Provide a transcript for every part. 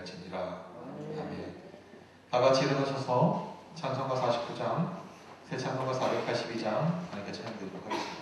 될지니라. 아멘. 다 같이 일어나셔서 찬송가 49장, 새 찬송가 482장 하나님께 찬양드리도록 하겠습니다.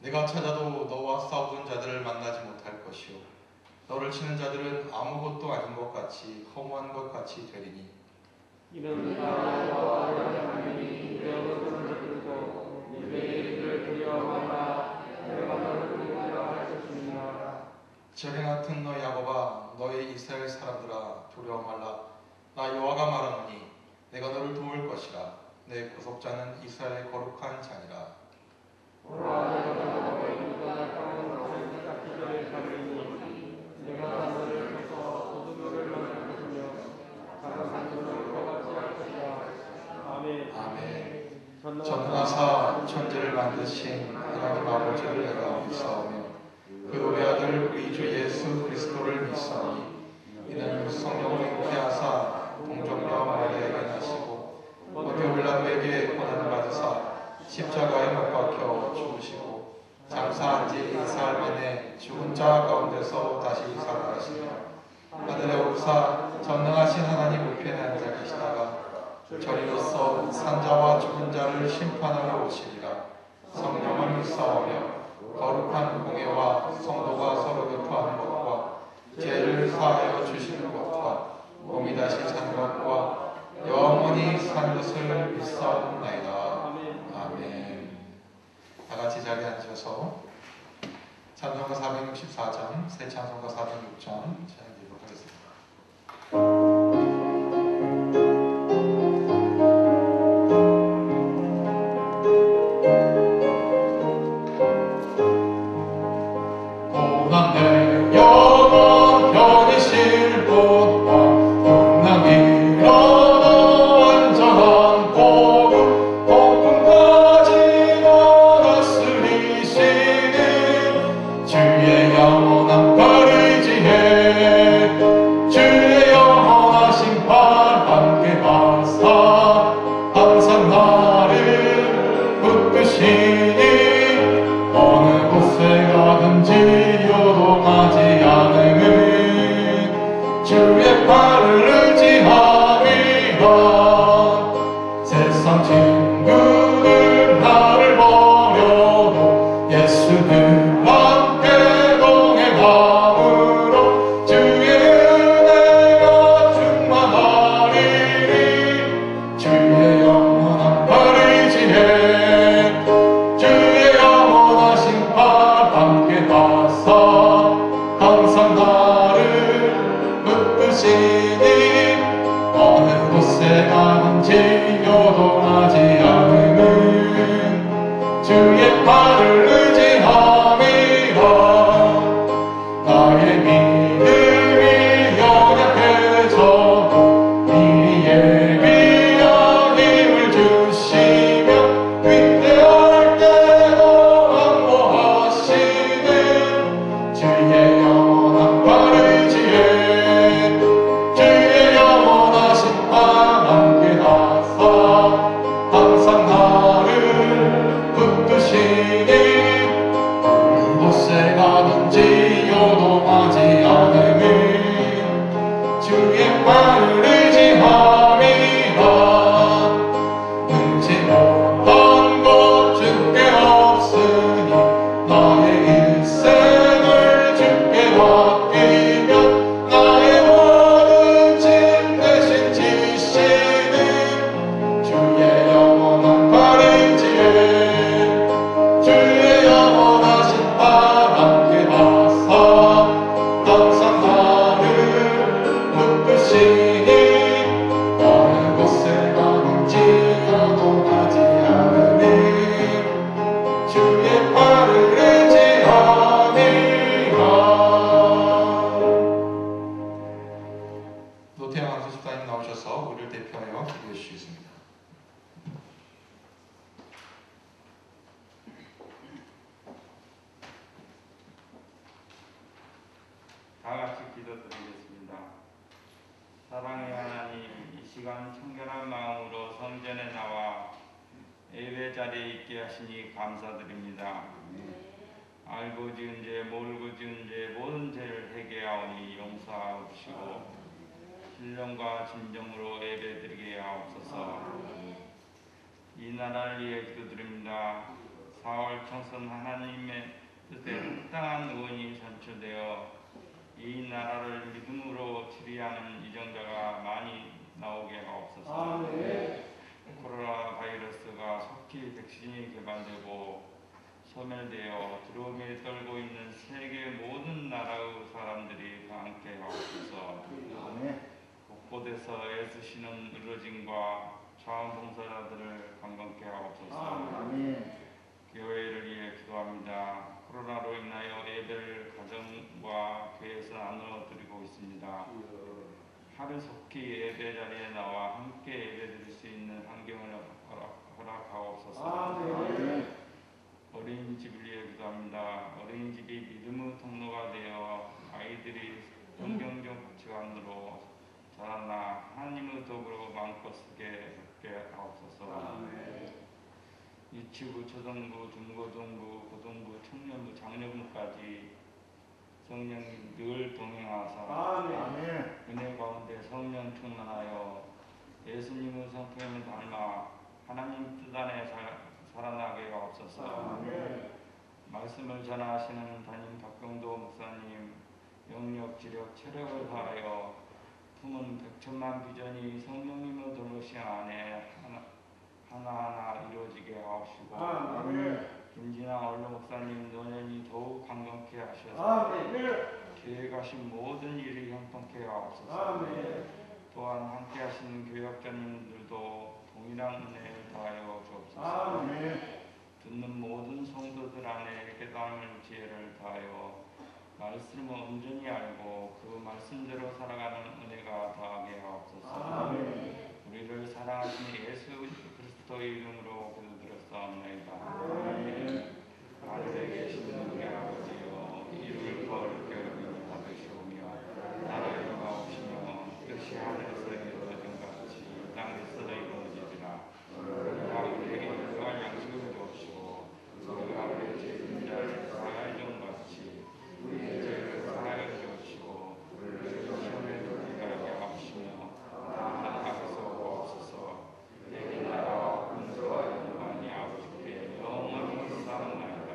내가 찾아도 너와 싸우던 자들을 만나지 못할 것이요 너를 치는 자들은 아무것도 아닌 것 같이 허무한 것 같이 되리니 이는 여호와 하나님이 내 얼굴을 들고 내 이를 두려워하라 내가 너를 구원하라 하셨습니다. 저해 같은 너 야곱아 너의 이스라엘 사람들아 두려워 말라 나 여호와가 말하노니 내가 너를 도울 것이라 내 구속자는 이스라엘의 거룩한 자니라. 오라 내가 너의 인간을 향하는 자기들을 잡으니 내가 너를 쳐서 소돔을 만들 것이며 다른 산들을 떠받지 할 것이라. 아멘. 전능하사 천지를 만드신 하나님 아버지를 내가 믿사오며 그 외아들 우리 주 예수 그리스도를 믿사오니 이는 성령으로 잉태하사 동정녀 마리아에게 나시고 본디오 빌라도에게 고난을 받으사 십자가에 못 박혀 죽으시고 장사한 지 4일 만에 죽은 자 가운데서 다시 살아나시며 하늘에 오르사 전능하신 하나님 우편에 앉아 계시다가 저리로서 산자와 죽은 자를 심판하러 오시리라. 성령을 믿사오며 거룩한 공예와 성도가 서로 교통하는 것과 죄를 사하여 주시는 것과 몸이 다시 산 것과 영원히 산 것을 믿사옵나이다. 아멘. 다 같이 자리에 앉아서 찬송가 464장, 새 찬송가 406장 찬양드리도록 하겠습니다. 다 같이 기도드리겠습니다. 사랑의 하나님, 이 시간 청결한 마음으로 성전에 나와 예배 자리에 있게 하시니 감사드립니다. 알고 지은 죄, 모르고 지은 죄, 모든 죄를 회개하오니 용서하옵시고 신령과 진정으로 예배드리게 하옵소서. 이 나라를 위해 기도드립니다. 4월 총선 하나님의 뜻에 합당한 의원이 선출되어 이 나라를 믿음으로 치리하는 이정자가 많이 나오게 하옵소서. 코로나 바이러스가 속히 백신이 개발되고 소멸되어 두려움에 떨고 있는 세계 모든 나라의 사람들이 함께 하옵소서. 곳곳에서 애쓰시는 의료진과 자원봉사자들을 건강케 하옵소서. 교회를 위해 기도합니다. 코로나로 인하여 예배를 가정과 교회에서 나눠드리고 있습니다. 하루속히 예배 자리에 나와 함께 예배드릴 수 있는 환경을 허락하옵소서. 성경지기 믿음의 통로가 되어 아이들이 성경적 가치관으로 자라나 하나님의 덕으로 마음껏 쓰게 하옵소서. 유치부, 초등부, 중고등부, 고등부, 청년부, 장년부까지 성령님 늘 동행하사 은혜 가운데 성령 충만하여 예수님의 성품을 닮아 하나님 뜻 안에 살아나게 하옵소서. 말씀을 전하시는 담임 박경도 목사님 영력, 지력, 체력을 다하여 품은 백천만 비전이 성령님의 도무시 안에 하나하나 이루어지게 하옵시고 김진아 원로 목사님 노년이 더욱 강건케 하셔서 계획하신 모든 일이 형통케 하옵소서. 또한 함께 하시는 교역자님들도 동일한 은혜를 다하여 주옵소서. 듣는 모든 성도들 안에 깨달음을 지혜를 다하여 말씀을 온전히 알고 그 말씀대로 살아가는 은혜가 다하게 하옵소서. 우리를 사랑하시는 예수 그리스도의 이름으로 기도드렸사옵나이다. 하늘에 계시는 우리 아버지여, 이름을 거룩히 여기는 받으시오며 나라의 임하옵시며 뜻이 하늘에서 이루어진 같이 땅에서도 이루어지리라. 우리가 우리에게 일용할 양식을 주옵시고 우리가 우리의 죄진 자를 사하여 준 같이 우리의 죄를 사하여 주옵시고 우리를 시험에 들게 하게 하옵시며 다만 악에서 구하옵소서. 내게 나라와 권세와 영광이 아버지께 영원히 쌓옵나이다.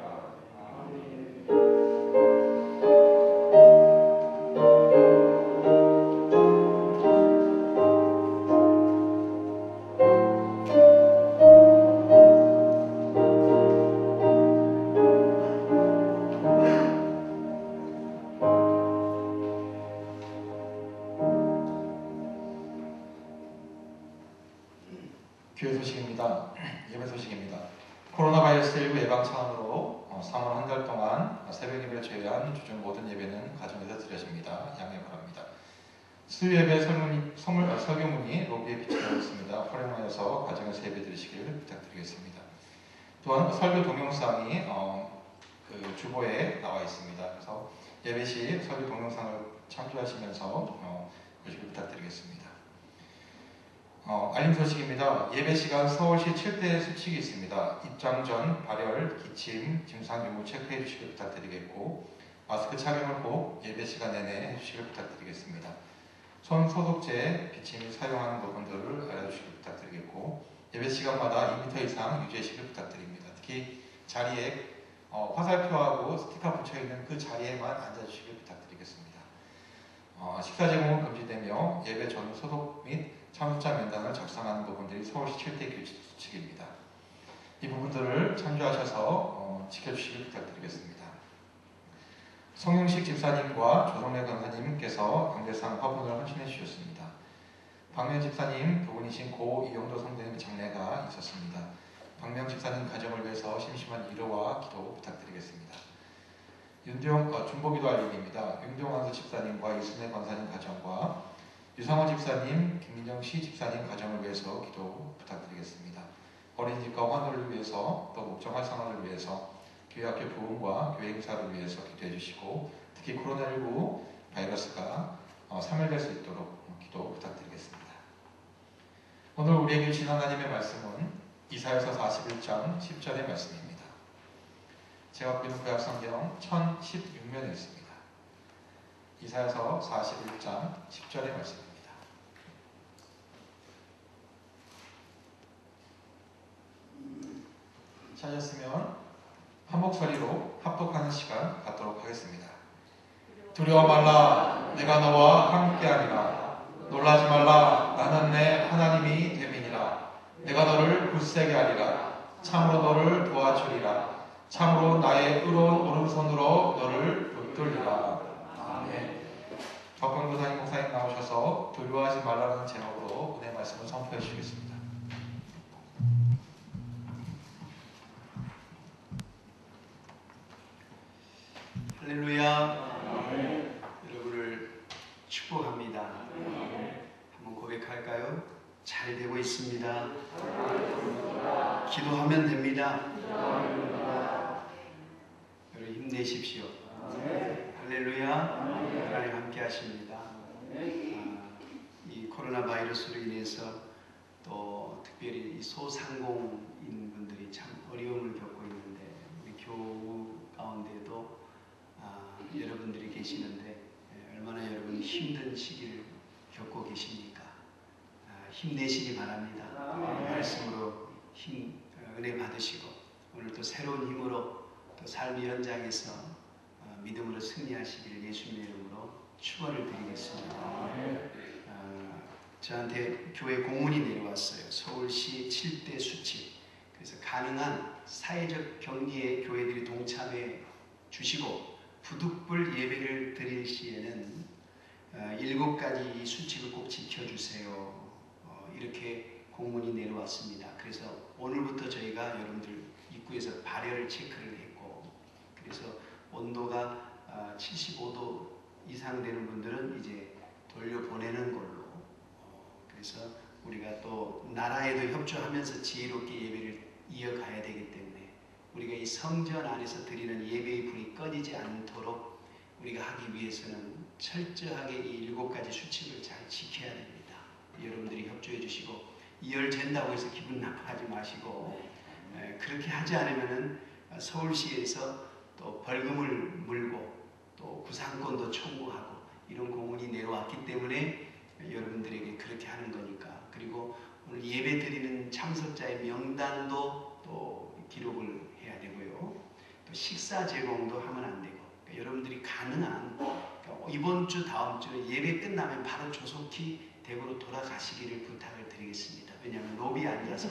아멘. 교회 소식입니다. 예배 소식입니다. 코로나 바이러스19 예방 차원으로 3월 한 달 동안 새벽 예배를 제외한 주중 모든 예배는 가정에서 드려집니다. 양해 바랍니다. 수요 예배 설교문이 로비에 비치되어 있습니다. 활용하여서 가정에서 예배 드리시길 부탁드리겠습니다. 또한 설교 동영상이 그 주보에 나와 있습니다. 그래서 예배 시 설교 동영상을 참조하시면서 보시길 부탁드리겠습니다. 알림 소식입니다. 예배 시간 서울시 7대 수칙이 있습니다. 입장 전 발열, 기침, 증상 유무 체크해 주시길 부탁드리겠고 마스크 착용을 꼭 예배 시간 내내 해주시길 부탁드리겠습니다. 손 소독제, 비침이 사용하는 부분들을 알려주시길 부탁드리겠고 예배 시간마다 2m 이상 유지해 주시길 부탁드립니다. 특히 자리에 화살표하고 스티커 붙여있는 그 자리에만 앉아주시길 부탁드리겠습니다. 식사 제공은 금지되며 예배 전후 소독 및 참석자 명단을 작성하는 부분들이 서울시 7대 규칙입니다. 이 부분들을 참조하셔서 지켜주시길 부탁드리겠습니다. 송영식 집사님과 조성래 권사님께서 강대상 화분을 헌신해 주셨습니다. 박명 집사님 두 분이신 고 이용도 성도님 장례가 있었습니다. 박명 집사님 가정을 위해서 심심한 위로와 기도 부탁드리겠습니다. 중보기도 알림입니다. 윤동환수 집사님과 이순애 권사님 가정과 유상원 집사님, 김민정 시 집사님 가정을 위해서 기도 부탁드리겠습니다. 어린이집과 환호를 위해서 또 목적 활성화를 위해서 교회 학교 부흥과 교회 행사를 위해서 기도해 주시고 특히 코로나19 바이러스가 사멸될 수 있도록 기도 부탁드리겠습니다. 오늘 우리에게 주신 하나님의 말씀은 이사야서 41장 10절의 말씀입니다. 제가 갖고 있는 구약성경 1016면에 있습니다. 이사야서 41장 10절의 말씀입니다. 찾았으면 한 목소리로 합독하는 시간 갖도록 하겠습니다. 두려워 말라, 내가 너와 함께하리라. 놀라지 말라, 나는 내 하나님이 됨이니라. 내가 너를 굳세게 하리라. 참으로 너를 도와주리라. 참으로 나의 의로운 오른손으로 너를 붙들리라. 아멘. 박광도 담임 목사님 나오셔서 두려워하지 말라는 제목으로 은혜 말씀을 선포해 주시겠습니다. 할렐루야. 여러분을 축복합니다. 한번 고백할까요? 잘 되고 있습니다. 기도하면 됩니다. 여러분 힘내십시오. 할렐루야. 하나님 함께 하십니다. 이 코로나 바이러스로 인해서 또 특별히 이 소상공인 분들이 참 어려움을 겪고 있는데 우리 교우 가운데도 여러분들이 계시는데 얼마나 여러분이 힘든 시기를 겪고 계십니까? 힘내시기 바랍니다. 말씀으로 은혜 받으시고 오늘 또 새로운 힘으로 또 삶의 현장에서 믿음으로 승리하시기를 예수님의 이름으로 축원을 드리겠습니다. 저한테 교회 공문이 내려왔어요. 서울시 7대 수칙. 그래서 가능한 사회적 격리에 교회들이 동참해 주시고 부득불 예배를 드릴 시에는 7가지 이 수칙을 꼭 지켜주세요. 이렇게 공문이 내려왔습니다. 그래서 오늘부터 저희가 여러분들 입구에서 발열 체크를 했고, 그래서 온도가 75도 이상 되는 분들은 이제 돌려보내는 걸로, 그래서 우리가 또 나라에도 협조하면서 지혜롭게 예배를 이어가야 되기 때문에 우리가 이 성전 안에서 드리는 예배의 불이 꺼지지 않도록 우리가 하기 위해서는 철저하게 이 7가지 수칙을 잘 지켜야 됩니다. 여러분들이 협조해 주시고 이열된다고 해서 기분 나빠하지 마시고, 그렇게 하지 않으면은 서울시에서 또 벌금을 물고 또 구상권도 청구하고 이런 공문이 내려왔기 때문에 여러분들에게 그렇게 하는 거니까. 그리고 오늘 예배 드리는 참석자의 명단도 또 기록을 해야 되고요. 또 식사 제공도 하면 안 되고, 그러니까 여러분들이 가능한 이번 주 다음 주 예배 끝나면 바로 조속히 대구로 돌아가시기를 부탁을 드리겠습니다. 왜냐하면 로비에 앉아서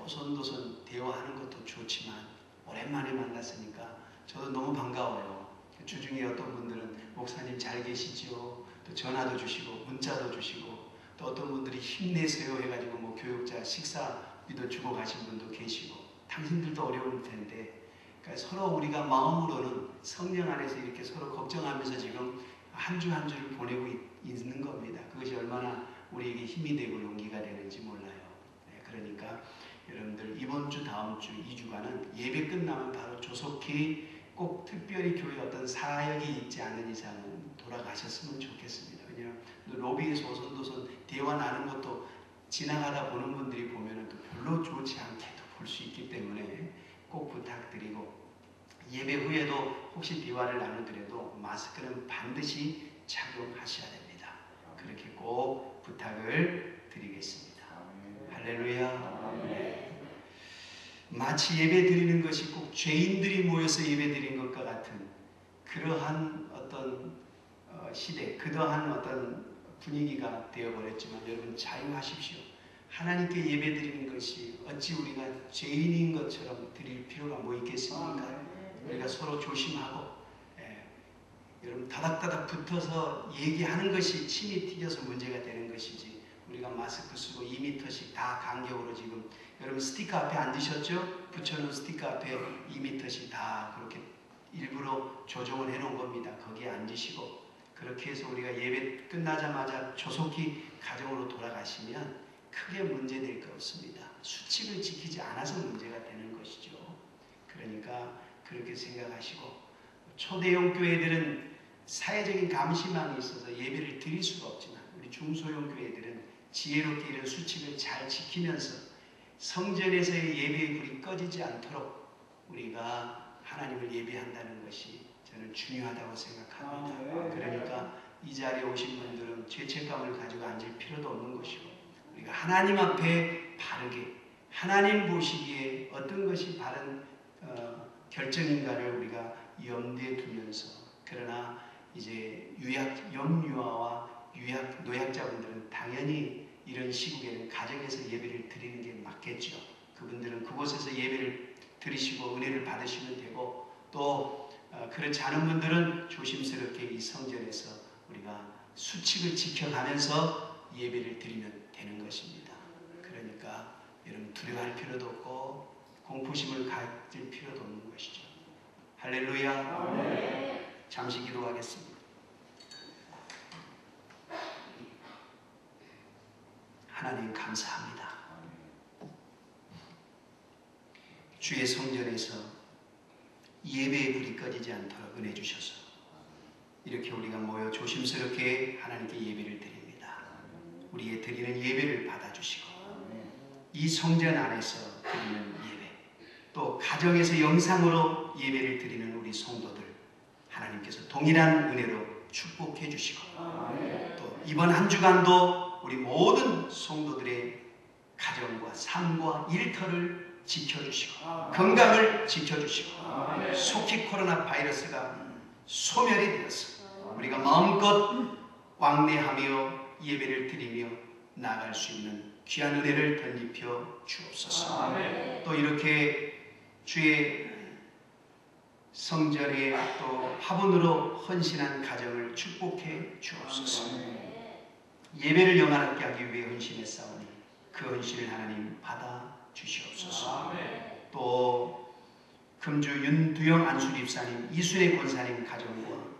오손도손 대화하는 것도 좋지만 오랜만에 만났으니까 저도 너무 반가워요. 주중에 어떤 분들은 목사님 잘 계시죠? 또 전화도 주시고 문자도 주시고, 또 어떤 분들이 힘내세요 해가지고 뭐 교육자 식사비도 주고 가신 분도 계시고, 당신들도 어려울 텐데, 그러니까 서로 우리가 마음으로는 성령 안에서 이렇게 서로 걱정하면서 지금 한 주 한 주를 보내고 있는 겁니다. 그것이 얼마나 우리에게 힘이 되고 용기가 되는지 몰라요. 그러니까 여러분들 이번 주 다음 주 2주간은 예배 끝나면 바로 조속히 꼭 특별히 교회 어떤 사역이 있지 않는 이상은 돌아가셨으면 좋겠습니다. 왜냐하면 로비에서 오손도손 대화 나눈 것도 지나가다 보는 분들이 보면 또 별로 좋지 않게도 볼 수 있기 때문에 꼭 부탁드리고, 예배 후에도 혹시 대화를 나누더라도 마스크는 반드시 착용하셔야 됩니다. 그렇게 꼭 부탁을 드리겠습니다. 할렐루야. 마치 예배 드리는 것이 꼭 죄인들이 모여서 예배 드린 것과 같은 그러한 어떤 시대, 그러한 어떤 분위기가 되어버렸지만 여러분 자유하십시오. 하나님께 예배 드리는 것이 어찌 우리가 죄인인 것처럼 드릴 필요가 뭐 있겠습니까? 우리가 서로 조심하고, 여러분 다닥다닥 붙어서 얘기하는 것이 침이 튀겨서 문제가 되는 것이지, 우리가 마스크 쓰고 2m씩 다 간격으로 지금 여러분 스티커 앞에 앉으셨죠? 붙여놓은 스티커 앞에 2m씩 다 그렇게 일부러 조정을 해놓은 겁니다. 거기에 앉으시고, 그렇게 해서 우리가 예배 끝나자마자 조속히 가정으로 돌아가시면 크게 문제될 거 없습니다. 수칙을 지키지 않아서 문제가 되는 것이죠. 그러니까 그렇게 생각하시고, 초대형 교회들은 사회적인 감시망이 있어서 예배를 드릴 수가 없지만 우리 중소형 교회들은 지혜롭게 이런 수칙을 잘 지키면서 성전에서의 예배의 불이 꺼지지 않도록 우리가 하나님을 예배한다는 것이 저는 중요하다고 생각합니다. 그러니까 이 자리에 오신 분들은 죄책감을 가지고 앉을 필요도 없는 것이고, 우리가 하나님 앞에 바르게 하나님 보시기에 어떤 것이 바른 결정인가를 우리가 염두에 두면서, 그러나 이제 영유아와 노약자분들은 당연히 이런 시국에는 가정에서 예배를 드리는 게 맞겠죠. 그분들은 그곳에서 예배를 드리시고 은혜를 받으시면 되고, 또 그렇지 않은 분들은 조심스럽게 이 성전에서 우리가 수칙을 지켜가면서 예배를 드리면 되는 것입니다. 그러니까 여러분 두려워할 필요도 없고 공포심을 가질 필요도 없는 것이죠. 할렐루야. 네. 잠시 기도하겠습니다. 하나님 감사합니다. 주의 성전에서 예배의 불이 꺼지지 않도록 은혜 주셔서 이렇게 우리가 모여 조심스럽게 하나님께 예배를 드립니다. 우리의 드리는 예배를 받아주시고 이 성전 안에서 드리는 예배, 또 가정에서 영상으로 예배를 드리는 우리 성도들 하나님께서 동일한 은혜로 축복해 주시고 또 이번 한 주간도 우리 모든 성도들의 가정과 삶과 일터를 지켜주시고 건강을 지켜주시고 속히 코로나 바이러스가 소멸이 되어서 우리가 마음껏 왕래하며 예배를 드리며 나아갈 수 있는 귀한 은혜를 덧입혀 주옵소서. 또 이렇게 주의 성전에 또 화분으로 헌신한 가정을 축복해 주옵소서. 예배를 영원하게 하기 위해 헌신했사오니 그 헌신을 하나님 받아 주시옵소서. 또 금주 윤두영 안수리 집사님, 이순혜 권사님 가정과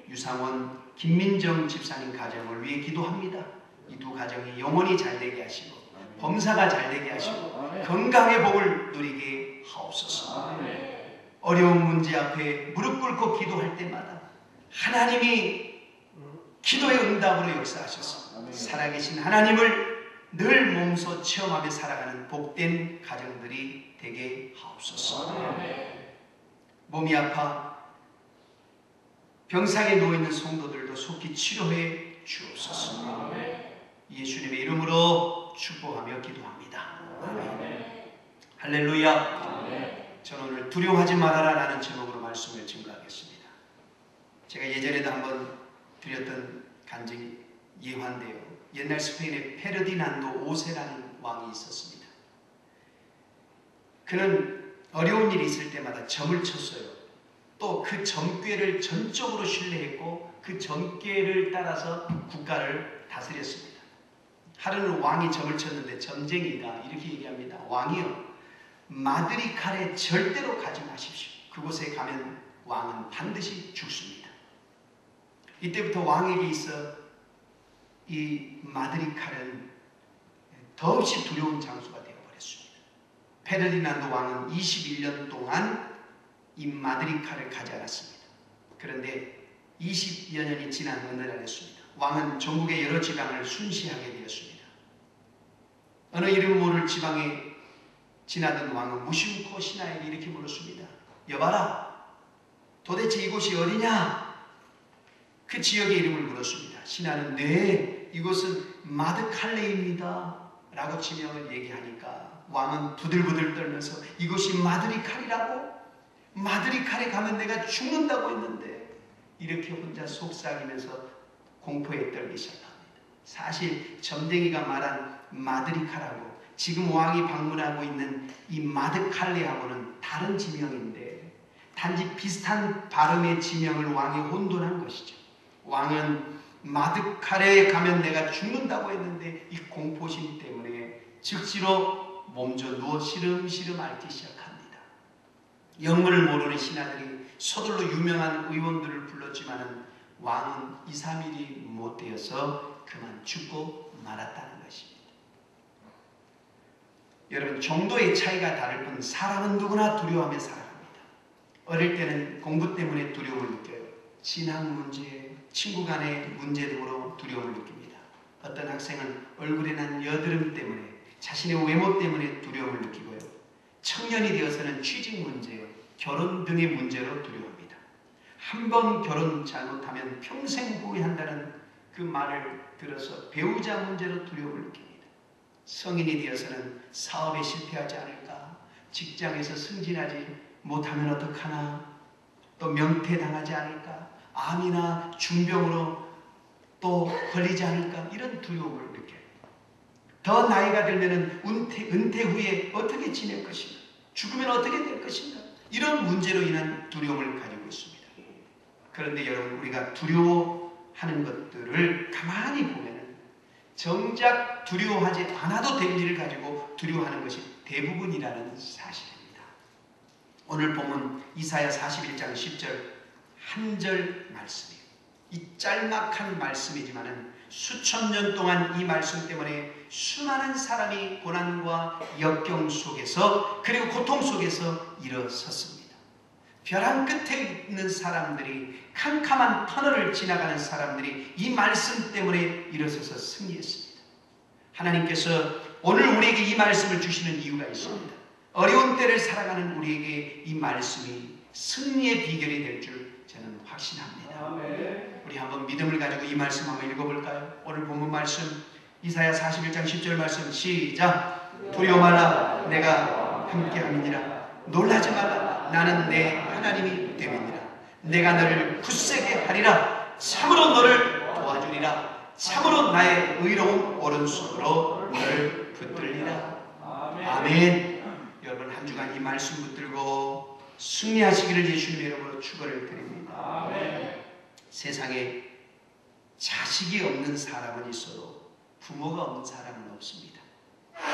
유상원 김민정 집사님 가정을 위해 기도합니다. 이 두 가정이 영원히 잘되게 하시고 범사가 잘되게 하시고 건강의 복을 누리게 하옵소서. 어려운 문제 앞에 무릎 꿇고 기도할 때마다 하나님이 기도의 응답으로 역사하셔서 살아계신 하나님을 늘 몸소 체험하며 살아가는 복된 가정들이 되게 하옵소서. 몸이 아파 병상에 누워있는 성도들도 속히 치료해 주옵소서. 예수님의 이름으로 축복하며 기도합니다. 아멘. 할렐루야. 저는 오늘 두려워하지 말아라 라는 제목으로 말씀을 증거하겠습니다. 제가 예전에도 한번 드렸던 간증이 예화인데요. 옛날 스페인에 페르디난도 5세라는 왕이 있었습니다. 그는 어려운 일이 있을 때마다 점을 쳤어요. 또 그 점괘를 전적으로 신뢰했고 그 점괘를 따라서 국가를 다스렸습니다. 하루는 왕이 점을 쳤는데 점쟁이가 이렇게 얘기합니다. 왕이여, 마드리칼에 절대로 가지 마십시오. 그곳에 가면 왕은 반드시 죽습니다. 이때부터 왕에게 있어 이 마드리칼은 더없이 두려운 장소가 되어버렸습니다. 페르디난도 왕은 21년 동안 이 마드리칼을 가지 않았습니다. 그런데 20여 년이 지난 어느 날이었습니다. 왕은 전국의 여러 지방을 순시하게 되었습니다. 어느 이름 모를 지방에 지나던 왕은 무심코 신하에게 이렇게 물었습니다. 여봐라, 도대체 이곳이 어디냐? 그 지역의 이름을 물었습니다. 신하는 네, 이곳은 마드칼레입니다 라고 지명을 얘기하니까 왕은 부들부들 떨면서 이곳이 마드리칼이라고? 마드리칼에 가면 내가 죽는다고 했는데, 이렇게 혼자 속삭이면서 공포에 떨기 시작합니다. 사실 점쟁이가 말한 마드리칼하고 지금 왕이 방문하고 있는 이 마드칼레하고는 다른 지명인데 단지 비슷한 발음의 지명을 왕이 혼돈한 것이죠. 왕은 마드칼레에 가면 내가 죽는다고 했는데 이 공포심 때문에 즉시로 몸져 누워 시름시름 앓기 시작합니다. 영문을 모르는 신하들이 서둘러 유명한 의원들을 불렀지만 왕은 2, 3일이 못 되어서 그만 죽고 말았다는 것입니다. 여러분, 정도의 차이가 다를 뿐 사람은 누구나 두려워하며 살아갑니다. 어릴 때는 공부 때문에 두려움을 느껴요. 진학 문제, 친구 간의 문제 등으로 두려움을 느낍니다. 어떤 학생은 얼굴에 난 여드름 때문에, 자신의 외모 때문에 두려움을 느끼고요. 청년이 되어서는 취직 문제, 결혼 등의 문제로 두려워합니다. 한 번 결혼 잘못하면 평생 후회한다는 그 말을 들어서 배우자 문제로 두려움을 느낍니다. 성인이 되어서는 사업에 실패하지 않을까, 직장에서 승진하지 못하면 어떡하나, 또 명퇴당하지 않을까, 암이나 중병으로 또 걸리지 않을까, 이런 두려움을 느껴요. 더 나이가 들면 은퇴 후에 어떻게 지낼 것인가, 죽으면 어떻게 될 것인가, 이런 문제로 인한 두려움을 가지고 있습니다. 그런데 여러분, 우리가 두려워하는 것들을 가만히 보면 정작 두려워하지 않아도 될 일을 가지고 두려워하는 것이 대부분이라는 사실입니다. 오늘 본문 이사야 41장 10절 한 절 말씀이에요. 이 짤막한 말씀이지만 수천 년 동안 이 말씀 때문에 수많은 사람이 고난과 역경 속에서, 그리고 고통 속에서 일어섰습니다. 벼랑 끝에 있는 사람들이, 캄캄한 터널을 지나가는 사람들이 이 말씀 때문에 일어서서 승리했습니다. 하나님께서 오늘 우리에게 이 말씀을 주시는 이유가 있습니다. 어려운 때를 살아가는 우리에게 이 말씀이 승리의 비결이 될 줄 저는 확신합니다. 우리 한번 믿음을 가지고 이 말씀 한번 읽어볼까요? 오늘 본문 말씀 이사야 41장 10절 말씀 시작. 두려워 말라, 내가 함께함이니라. 놀라지 말라, 나는 내 하나님이 됨이니라. 내가 너를 굳세게 하리라. 참으로 너를 도와주리라. 참으로 나의 의로운 오른손으로 너를 붙들리라. 아멘. 여러분 한 주간 이 말씀 붙들고 승리하시기를 예수님의 이름으로 축원을 드립니다. 세상에 자식이 없는 사람은 있어도 부모가 없는 사람은 없습니다.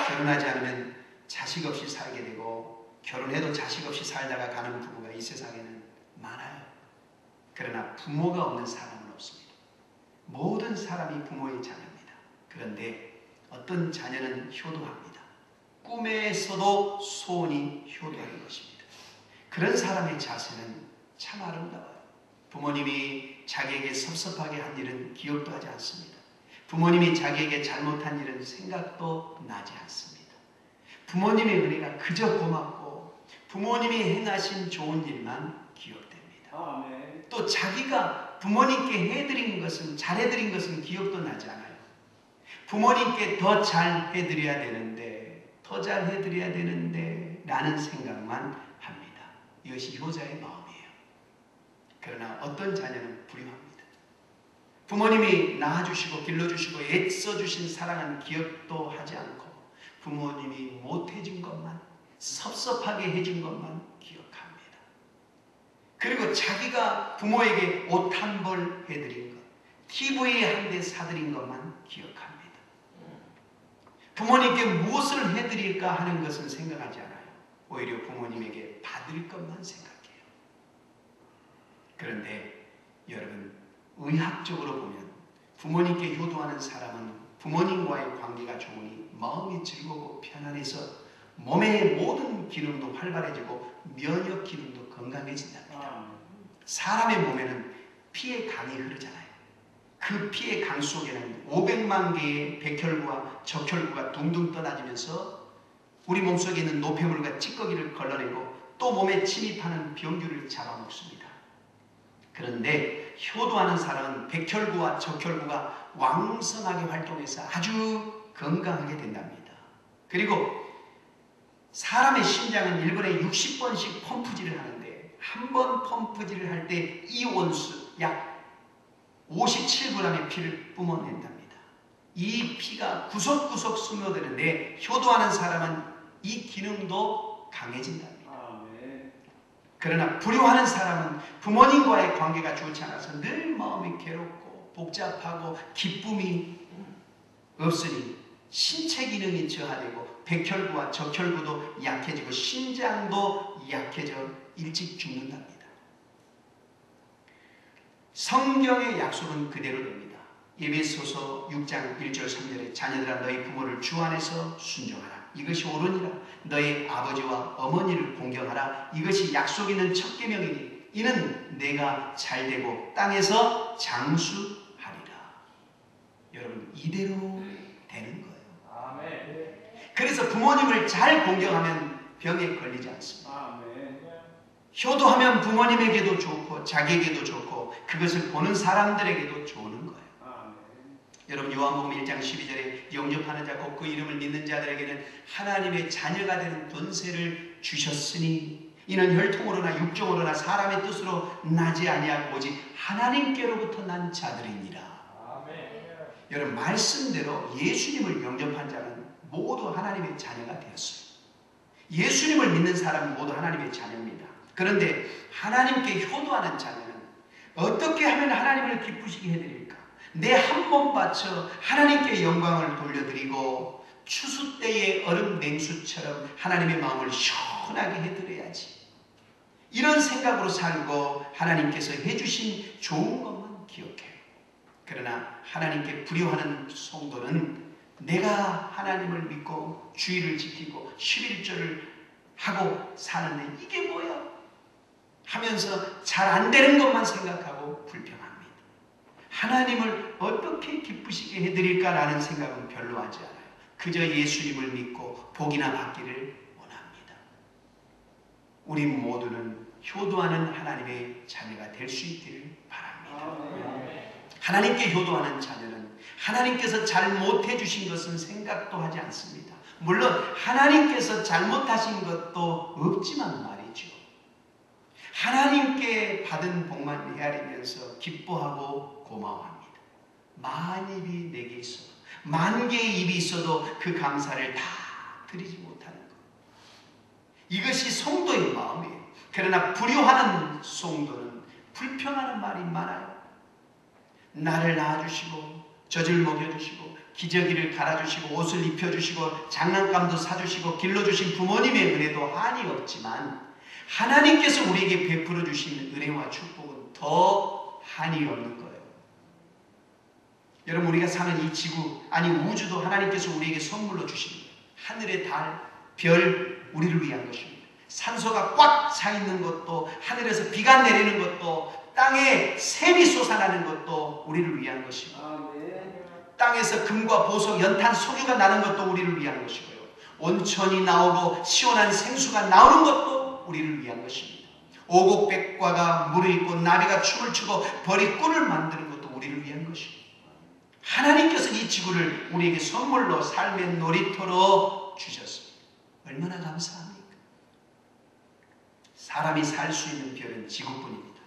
결혼하지 않으면 자식 없이 살게 되고, 결혼해도 자식 없이 살다가 가는 부부가 이 세상에는 많아요. 그러나 부모가 없는 사람은 없습니다. 모든 사람이 부모의 자녀입니다. 그런데 어떤 자녀는 효도합니다. 꿈에서도 소원이 효도하는 것입니다. 그런 사람의 자세는 참 아름다워요. 부모님이 자기에게 섭섭하게 한 일은 기억도 하지 않습니다. 부모님이 자기에게 잘못한 일은 생각도 나지 않습니다. 부모님의 은혜가 그저 고맙고 부모님이 행하신 좋은 일만 기억됩니다. 또 자기가 부모님께 해드린 것은, 잘해드린 것은 기억도 나지 않아요. 부모님께 더 잘해드려야 되는데, 더 잘해드려야 되는데 라는 생각만 합니다. 이것이 효자의 마음이에요. 그러나 어떤 자녀는 불효합니다. 부모님이 낳아주시고 길러주시고 애써주신 사랑은 기억도 하지 않고 부모님이 못해준 것만, 섭섭하게 해준 것만 기억합니다. 그리고 자기가 부모에게 옷 한 벌 해드린 것, TV 한 대 사드린 것만 기억합니다. 부모님께 무엇을 해드릴까 하는 것은 생각하지 않아요. 오히려 부모님에게 받을 것만 생각해요. 그런데 여러분, 의학적으로 보면 부모님께 효도하는 사람은 부모님과의 관계가 좋으니 마음이 즐겁고 편안해서 몸의 모든 기능도 활발해지고 면역 기능도 건강해진답니다. 사람의 몸에는 피의 강이 흐르잖아요. 그 피의 강 속에는 500만 개의 백혈구와 적혈구가 둥둥 떠다니면서 우리 몸속에 있는 노폐물과 찌꺼기를 걸러내고 또 몸에 침입하는 병균을 잡아먹습니다. 그런데 효도하는 사람은 백혈구와 적혈구가 왕성하게 활동해서 아주 건강하게 된답니다. 그리고 사람의 심장은 1분에 60번씩 펌프질을 하는데 한 번 펌프질을 할 때 이 온수 약 57g의 피를 뿜어낸답니다. 이 피가 구석구석 스며드는데 효도하는 사람은 이 기능도 강해진답니다. 그러나 불효하는 사람은 부모님과의 관계가 좋지 않아서 늘 마음이 괴롭고 복잡하고 기쁨이 없으니 신체 기능이 저하되고 백혈구와 적혈구도 약해지고 심장도 약해져 일찍 죽는답니다. 성경의 약속은 그대로 됩니다. 에베소서 6장 1절 3절에 자녀들아 너희 부모를 주 안에서 순종하라. 이것이 옳으니라. 너희 아버지와 어머니를 공경하라. 이것이 약속 있는 첫 계명이니 이는 내가 잘되고 땅에서 장수하리라. 여러분 이대로 되는 거예요. 아멘. 그래서 부모님을 잘 공경하면 병에 걸리지 않습니다. 아멘. 효도하면 부모님에게도 좋고 자기에게도 좋고 그것을 보는 사람들에게도 좋은 거예요. 여러분 요한복음 1장 12절에 영접하는 자 곧 그 이름을 믿는 자들에게는 하나님의 자녀가 되는 권세를 주셨으니 이는 혈통으로나 육종으로나 사람의 뜻으로 나지 아니하고 오직 하나님께로부터 난 자들이니라. 아멘. 여러분 말씀대로 예수님을 영접한 자는 모두 하나님의 자녀가 되었어요. 예수님을 믿는 사람은 모두 하나님의 자녀입니다. 그런데 하나님께 효도하는 자녀는 어떻게 하면 하나님을 기쁘시게 해드릴까? 내 한 몸 바쳐 하나님께 영광을 돌려드리고 추수 때의 얼음 냉수처럼 하나님의 마음을 시원하게 해드려야지. 이런 생각으로 살고 하나님께서 해주신 좋은 것만 기억해요. 그러나 하나님께 불효하는 성도는 내가 하나님을 믿고 주의를 지키고 11조를 하고 사는데 이게 뭐야? 하면서 잘 안 되는 것만 생각하고 불평합니다. 하나님을 어떻게 기쁘시게 해드릴까라는 생각은 별로 하지 않아요. 그저 예수님을 믿고 복이나 받기를 원합니다. 우리 모두는 효도하는 하나님의 자녀가 될 수 있기를 바랍니다. 하나님께 효도하는 자녀는 하나님께서 잘못해 주신 것은 생각도 하지 않습니다. 물론 하나님께서 잘못하신 것도 없지만 말이죠. 하나님께 받은 복만 헤아리면서 기뻐하고 고마워합니다. 만 입이 내게 있어도, 만 개의 입이 있어도 그 감사를 다 드리지 못하는 것. 이것이 성도의 마음이에요. 그러나 불효하는 성도는 불평하는 말이 많아요. 나를 낳아주시고 젖을 먹여주시고 기저귀를 갈아주시고 옷을 입혀주시고 장난감도 사주시고 길러주신 부모님의 은혜도 한이 없지만 하나님께서 우리에게 베풀어 주신 은혜와 축복은 더 한이 없는 거예요. 여러분, 우리가 사는 이 지구, 아니 우주도 하나님께서 우리에게 선물로 주신 거예요. 하늘의 달, 별, 우리를 위한 것입니다. 산소가 꽉 차 있는 것도, 하늘에서 비가 내리는 것도, 땅에 샘이 솟아나는 것도 우리를 위한 것입니다. 땅에서 금과 보석, 연탄, 석유가 나는 것도 우리를 위한 것이고요. 온천이 나오고 시원한 생수가 나오는 것도 우리를 위한 것입니다. 오곡백과가 물을 입고 나비가 춤을 추고 벌이 꿀을 만드는 것도 우리를 위한 것입니다. 하나님께서 이 지구를 우리에게 선물로 삶의 놀이터로 주셨습니다. 얼마나 감사합니까? 사람이 살 수 있는 별은 지구뿐입니다.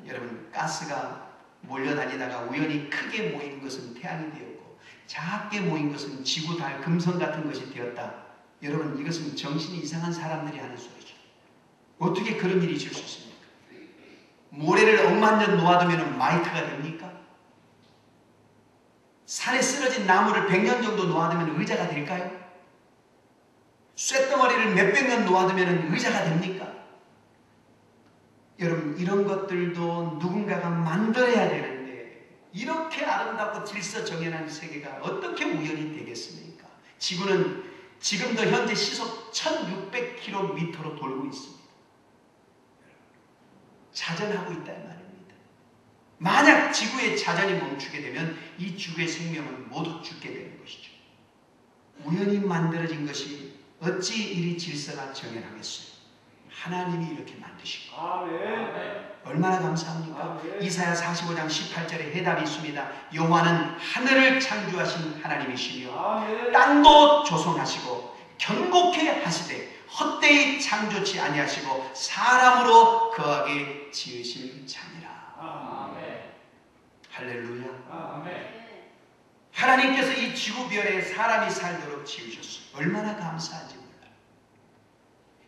여러분, 가스가 몰려다니다가 우연히 크게 모인 것은 태양이 되었고 작게 모인 것은 지구, 달, 금성 같은 것이 되었다. 여러분, 이것은 정신이 이상한 사람들이 하는 소리죠. 어떻게 그런 일이 있을 수 있습니까? 모래를 억만 년 놓아두면 마이크가 됩니까? 산에 쓰러진 나무를 100년 정도 놓아두면 의자가 될까요? 쇳덩어리를 몇백 년 놓아두면 의자가 됩니까? 여러분, 이런 것들도 누군가가 만들어야 되는데 이렇게 아름답고 질서 정연한 세계가 어떻게 우연히 되겠습니까? 지구는 지금도 현재 시속 1600km로 돌고 있습니다. 자전하고 있다 이 말입니다. 만약 지구의 자전이 멈추게 되면 이 지구의 생명은 모두 죽게 되는 것이죠. 우연히 만들어진 것이 어찌 이리 질서가 정연하겠어요? 하나님이 이렇게 만드시고. 얼마나 감사합니까? 아멘. 이사야 45장 18절에 해답이 있습니다. 여호와는 하늘을 창조하신 하나님이시며 아멘. 땅도 조성하시고 견고케 하시되 헛되이 창조치 아니하시고 사람으로 거하게 지으신 자니라. 아멘. 할렐루야. 아멘. 하나님께서 이 지구별에 사람이 살도록 지으셨어요. 얼마나 감사한지 몰라요.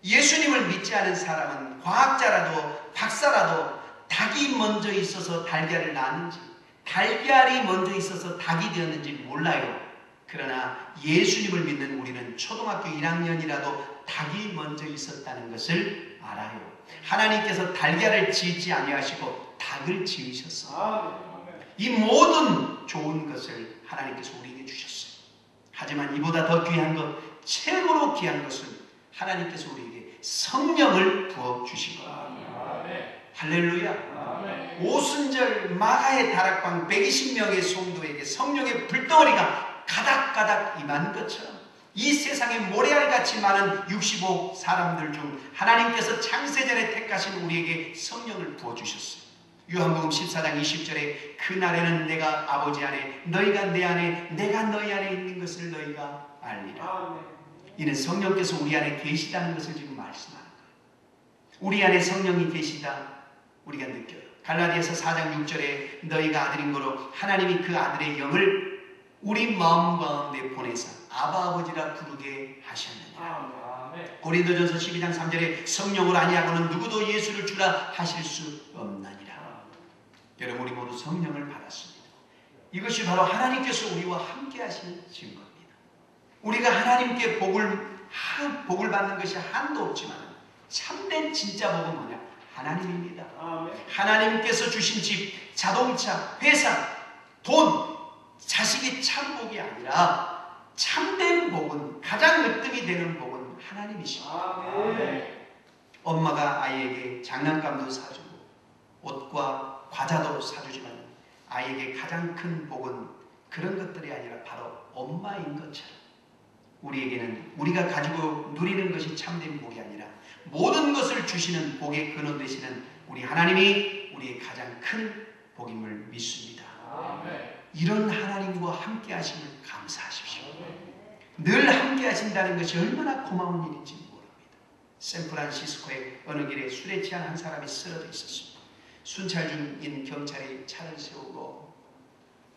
예수님을 믿지 않은 사람은 과학자라도 박사라도 닭이 먼저 있어서 달걀을 낳았는지 달걀이 먼저 있어서 닭이 되었는지 몰라요. 그러나 예수님을 믿는 우리는 초등학교 1학년이라도 닭이 먼저 있었다는 것을 알아요. 하나님께서 달걀을 지지 아니하시고 닭을 지으셨어요. 이 모든 좋은 것을 하나님께서 우리에게 주셨어요. 하지만 이보다 더 귀한 것, 최고로 귀한 것은 하나님께서 우리에게 성령을 부어주신 겁니다. 할렐루야. 아멘. 오순절 마가의 다락방 120명의 성도에게 성령의 불덩어리가 가닥가닥 임한 것처럼 이 세상에 모래알같이 많은 65 사람들 중 하나님께서 창세전에 택하신 우리에게 성령을 부어주셨어요. 요한복음 14장 20절에 그날에는 내가 아버지 안에 너희가 내 안에 내가 너희 안에 있는 것을 너희가 알리라. 아멘. 이는 성령께서 우리 안에 계시다는 것을 지금 말씀하는 거예요. 우리 안에 성령이 계시다 우리가 느껴요. 갈라디아서 4장 6절에 너희가 아들인 거로 하나님이 그 아들의 영을 우리 마음 가운데 보내사 아바 아버지라 부르게 하셨느니라. 고린도전서 12장 3절에 성령을 아니하고는 누구도 예수를 주라 하실 수 없나니라. 여러분, 우리 모두 성령을 받았습니다. 이것이 바로 하나님께서 우리와 함께 하시는 증거입니다. 우리가 하나님께 복을 받는 것이 한도 없지만 참된 진짜 복은 뭐냐? 하나님입니다. 아멘. 하나님께서 주신 집, 자동차, 회사, 돈, 자식이 참 복이 아니라 참된 복은, 가장 으뜸이 되는 복은 하나님이십니다. 아멘. 엄마가 아이에게 장난감도 사주고 옷과 과자도 사주지만 아이에게 가장 큰 복은 그런 것들이 아니라 바로 엄마인 것처럼 우리에게는 우리가 가지고 누리는 것이 참된 복이 아니라 모든 것을 주시는 복의 근원 되시는 우리 하나님이 우리의 가장 큰 복임을 믿습니다. 이런 하나님과 함께 하심을 감사하십시오. 늘 함께 하신다는 것이 얼마나 고마운 일인지 모릅니다. 샌프란시스코의 어느 길에 술에 취한 한 사람이 쓰러져 있었습니다. 순찰 중인 경찰이 차를 세우고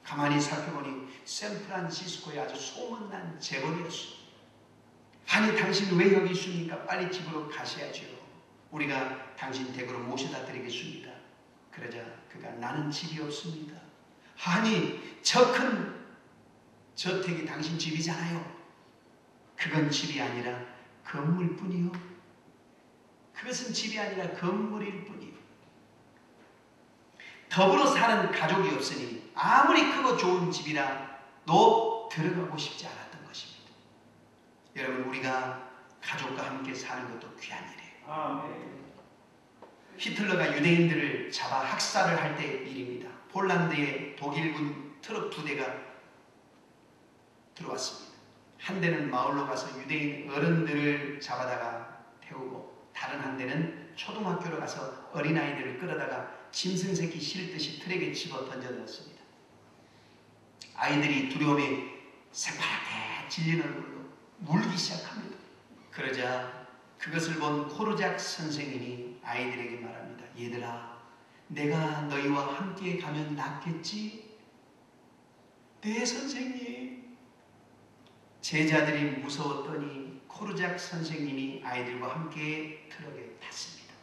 가만히 살펴보니 샌프란시스코의 아주 소문난 재벌이었습니다. 아니 당신 왜 여기 있습니까? 빨리 집으로 가셔야죠. 우리가 당신 댁으로 모셔다 드리겠습니다. 그러자 그가 나는 집이 없습니다. 아니 저 큰 저택이 당신 집이잖아요. 그건 집이 아니라 건물뿐이요. 그것은 집이 아니라 건물일 뿐이요. 더불어 사는 가족이 없으니 아무리 크고 좋은 집이라도 들어가고 싶지 않았던 것입니다. 여러분 우리가 가족과 함께 사는 것도 귀한 일이에요. 히틀러가 유대인들을 잡아 학살을 할 때의 일입니다. 폴란드에 독일군 트럭 2대가 들어왔습니다. 한 대는 마을로 가서 유대인 어른들을 잡아다가 태우고 다른 한 대는 초등학교로 가서 어린아이들을 끌어다가 짐승새끼 실듯이 트럭에 집어 던져 넣었습니다. 아이들이 두려움에 새파랗게 질린 얼굴로 울기 시작합니다. 그러자 그것을 본 코르작 선생님이 아이들에게 말합니다. 얘들아, 내가 너희와 함께 가면 낫겠지? 네 선생님. 제자들이 무서웠더니 코르작 선생님이 아이들과 함께 트럭에 탔습니다.